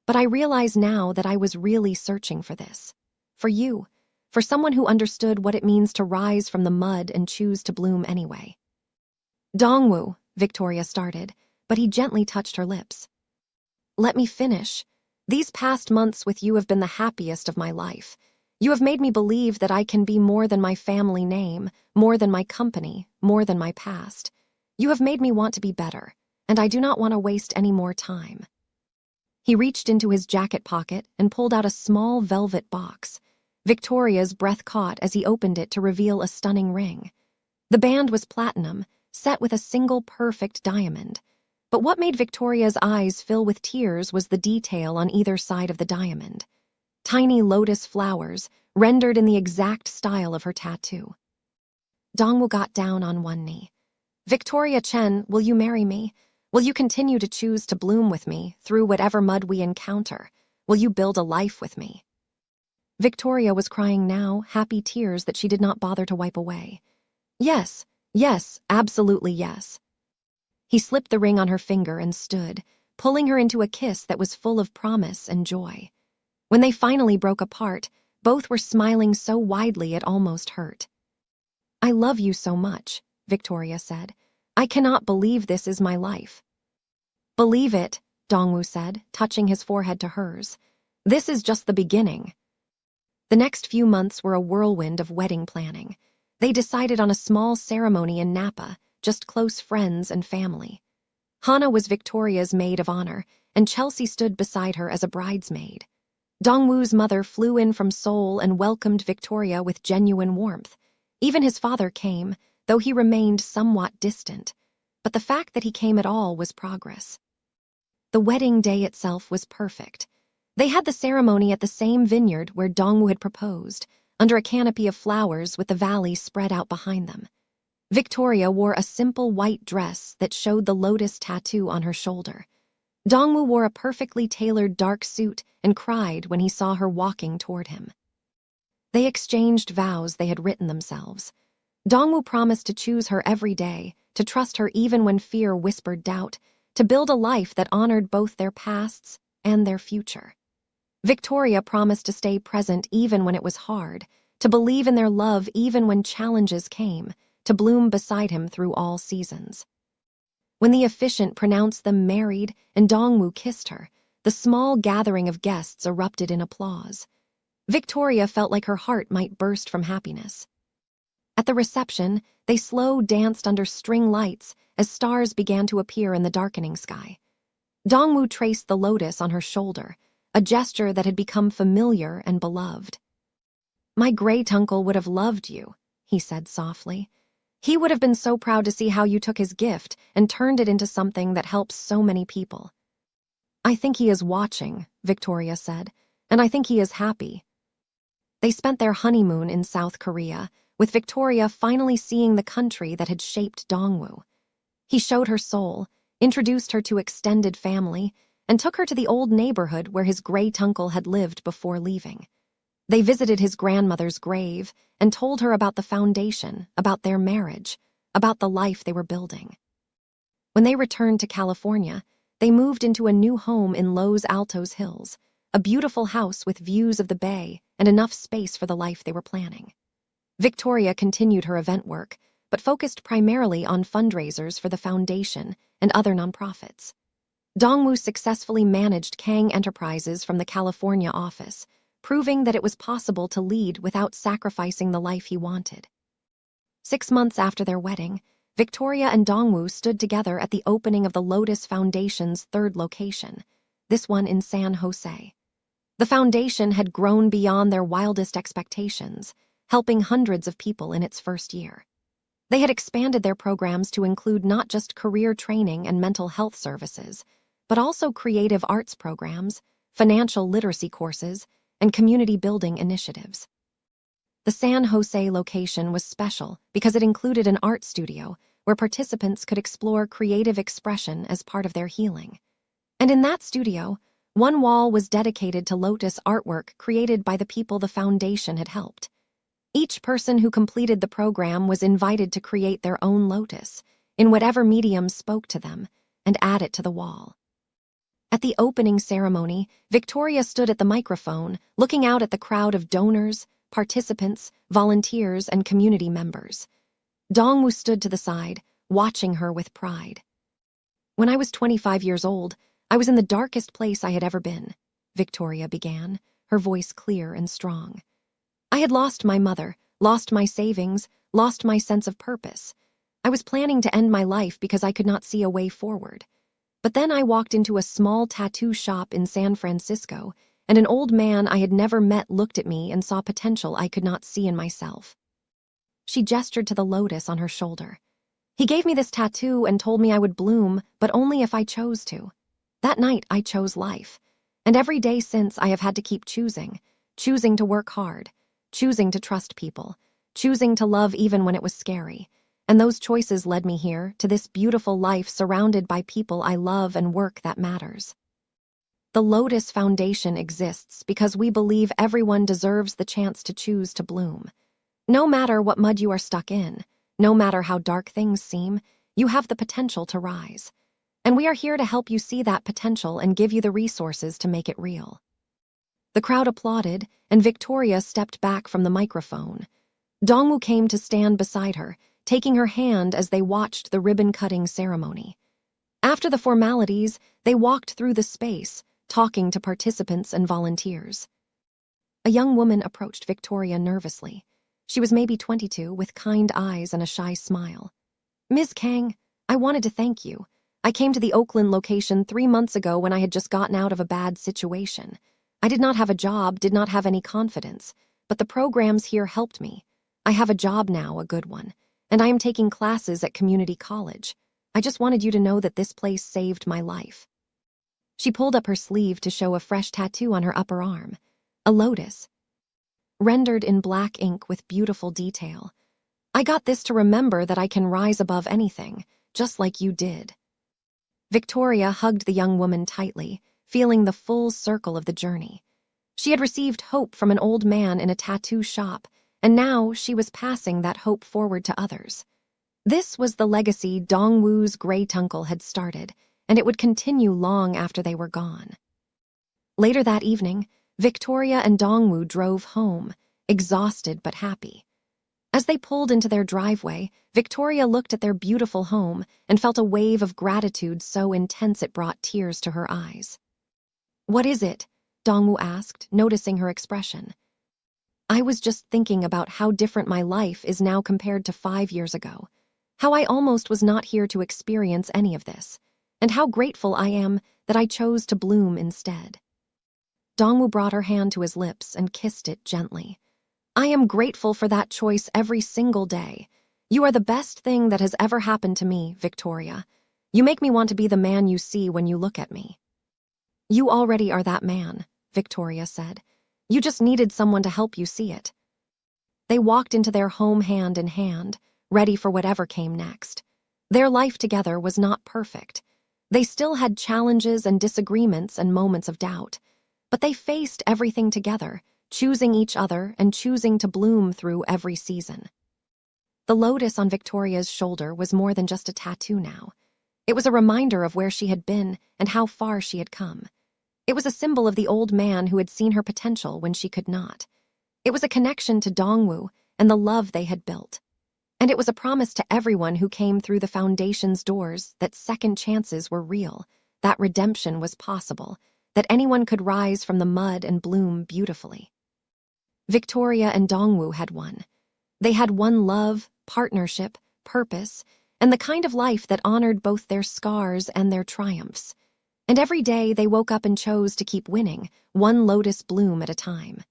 But I realize now that I was really searching for this. For you. For someone who understood what it means to rise from the mud and choose to bloom anyway." "Dongwoo," Victoria started, but he gently touched her lips. "Let me finish. These past months with you have been the happiest of my life. You have made me believe that I can be more than my family name, more than my company, more than my past. You have made me want to be better, and I do not want to waste any more time." He reached into his jacket pocket and pulled out a small velvet box. Victoria's breath caught as he opened it to reveal a stunning ring. The band was platinum, set with a single perfect diamond. But what made Victoria's eyes fill with tears was the detail on either side of the diamond. Tiny lotus flowers, rendered in the exact style of her tattoo. Dongwoo got down on one knee. "Victoria Chen, will you marry me? Will you continue to choose to bloom with me through whatever mud we encounter? Will you build a life with me?" Victoria was crying now, happy tears that she did not bother to wipe away. "Yes, yes, absolutely yes." He slipped the ring on her finger and stood, pulling her into a kiss that was full of promise and joy. When they finally broke apart, both were smiling so widely it almost hurt. "I love you so much," Victoria said. "I cannot believe this is my life." "Believe it," Dongwoo said, touching his forehead to hers. "This is just the beginning." The next few months were a whirlwind of wedding planning. They decided on a small ceremony in Napa, just close friends and family. Hana was Victoria's maid of honor, and Chelsea stood beside her as a bridesmaid. Dongwoo's mother flew in from Seoul and welcomed Victoria with genuine warmth. Even his father came, though he remained somewhat distant. But the fact that he came at all was progress. The wedding day itself was perfect. They had the ceremony at the same vineyard where Dongwoo had proposed, under a canopy of flowers with the valley spread out behind them. Victoria wore a simple white dress that showed the lotus tattoo on her shoulder. Dongwoo wore a perfectly tailored dark suit and cried when he saw her walking toward him. They exchanged vows they had written themselves. Dongwoo promised to choose her every day, to trust her even when fear whispered doubt, to build a life that honored both their pasts and their future. Victoria promised to stay present even when it was hard, to believe in their love even when challenges came, to bloom beside him through all seasons. When the officiant pronounced them married and Dongwoo kissed her, the small gathering of guests erupted in applause. Victoria felt like her heart might burst from happiness. At the reception, they slow danced under string lights as stars began to appear in the darkening sky. Dongwoo traced the lotus on her shoulder, a gesture that had become familiar and beloved. "My great uncle would have loved you," he said softly. "He would have been so proud to see how you took his gift and turned it into something that helps so many people." "I think he is watching," Victoria said, "and I think he is happy." They spent their honeymoon in South Korea, with Victoria finally seeing the country that had shaped Dongwoo. He showed her Seoul, introduced her to extended family, and took her to the old neighborhood where his great uncle had lived before leaving. They visited his grandmother's grave and told her about the foundation, about their marriage, about the life they were building. When they returned to California, they moved into a new home in Los Altos Hills, a beautiful house with views of the bay and enough space for the life they were planning. Victoria continued her event work, but focused primarily on fundraisers for the foundation and other nonprofits. Dongwoo successfully managed Kang Enterprises from the California office, proving that it was possible to lead without sacrificing the life he wanted. 6 months after their wedding, Victoria and Dongwoo stood together at the opening of the Lotus Foundation's third location, this one in San Jose. The foundation had grown beyond their wildest expectations, helping hundreds of people in its first year. They had expanded their programs to include not just career training and mental health services, but also creative arts programs, financial literacy courses, and community building initiatives. The San Jose location was special because it included an art studio where participants could explore creative expression as part of their healing. And in that studio, one wall was dedicated to Lotus artwork created by the people the foundation had helped. Each person who completed the program was invited to create their own lotus, in whatever medium spoke to them, and add it to the wall. At the opening ceremony, Victoria stood at the microphone, looking out at the crowd of donors, participants, volunteers, and community members. Dongwoo stood to the side, watching her with pride. "When I was 25 years old, I was in the darkest place I had ever been," Victoria began, her voice clear and strong. "I had lost my mother, lost my savings, lost my sense of purpose. I was planning to end my life because I could not see a way forward. But then I walked into a small tattoo shop in San Francisco, and an old man I had never met looked at me and saw potential I could not see in myself." She gestured to the lotus on her shoulder. "He gave me this tattoo and told me I would bloom, but only if I chose to. That night I chose life, and every day since I have had to keep choosing to work hard, choosing to trust people, choosing to love even when it was scary. And those choices led me here, to this beautiful life surrounded by people I love and work that matters." The Lotus Foundation exists because we believe everyone deserves the chance to choose to bloom. No matter what mud you are stuck in, no matter how dark things seem, you have the potential to rise. And we are here to help you see that potential and give you the resources to make it real. The crowd applauded, and Victoria stepped back from the microphone. Dongwoo came to stand beside her, taking her hand as they watched the ribbon-cutting ceremony. After the formalities, they walked through the space, talking to participants and volunteers. A young woman approached Victoria nervously. She was maybe 22, with kind eyes and a shy smile. "Ms. Kang, I wanted to thank you. I came to the Oakland location 3 months ago when I had just gotten out of a bad situation. I did not have a job, did not have any confidence, but the programs here helped me. I have a job now, a good one, and I am taking classes at community college. I just wanted you to know that this place saved my life." She pulled up her sleeve to show a fresh tattoo on her upper arm, a lotus, rendered in black ink with beautiful detail. "I got this to remember that I can rise above anything, just like you did." Victoria hugged the young woman tightly, feeling the full circle of the journey. She had received hope from an old man in a tattoo shop, and now she was passing that hope forward to others. This was the legacy Dongwoo's great-uncle had started, and it would continue long after they were gone. Later that evening, Victoria and Dongwoo drove home, exhausted but happy. As they pulled into their driveway, Victoria looked at their beautiful home and felt a wave of gratitude so intense it brought tears to her eyes. "What is it?" Dongwoo asked, noticing her expression. "I was just thinking about how different my life is now compared to 5 years ago, how I almost was not here to experience any of this, and how grateful I am that I chose to bloom instead." Dongwoo brought her hand to his lips and kissed it gently. "I am grateful for that choice every single day. You are the best thing that has ever happened to me, Victoria. You make me want to be the man you see when you look at me." "You already are that man," Victoria said. "You just needed someone to help you see it." They walked into their home hand in hand, ready for whatever came next. Their life together was not perfect. They still had challenges and disagreements and moments of doubt, but they faced everything together, choosing each other and choosing to bloom through every season. The lotus on Victoria's shoulder was more than just a tattoo now. It was a reminder of where she had been and how far she had come. It was a symbol of the old man who had seen her potential when she could not. It was a connection to Dongwu and the love they had built. And it was a promise to everyone who came through the Foundation's doors that second chances were real, that redemption was possible, that anyone could rise from the mud and bloom beautifully. Victoria and Dongwu had won. They had one love, partnership, purpose, and the kind of life that honored both their scars and their triumphs. And every day they woke up and chose to keep winning, one lotus bloom at a time.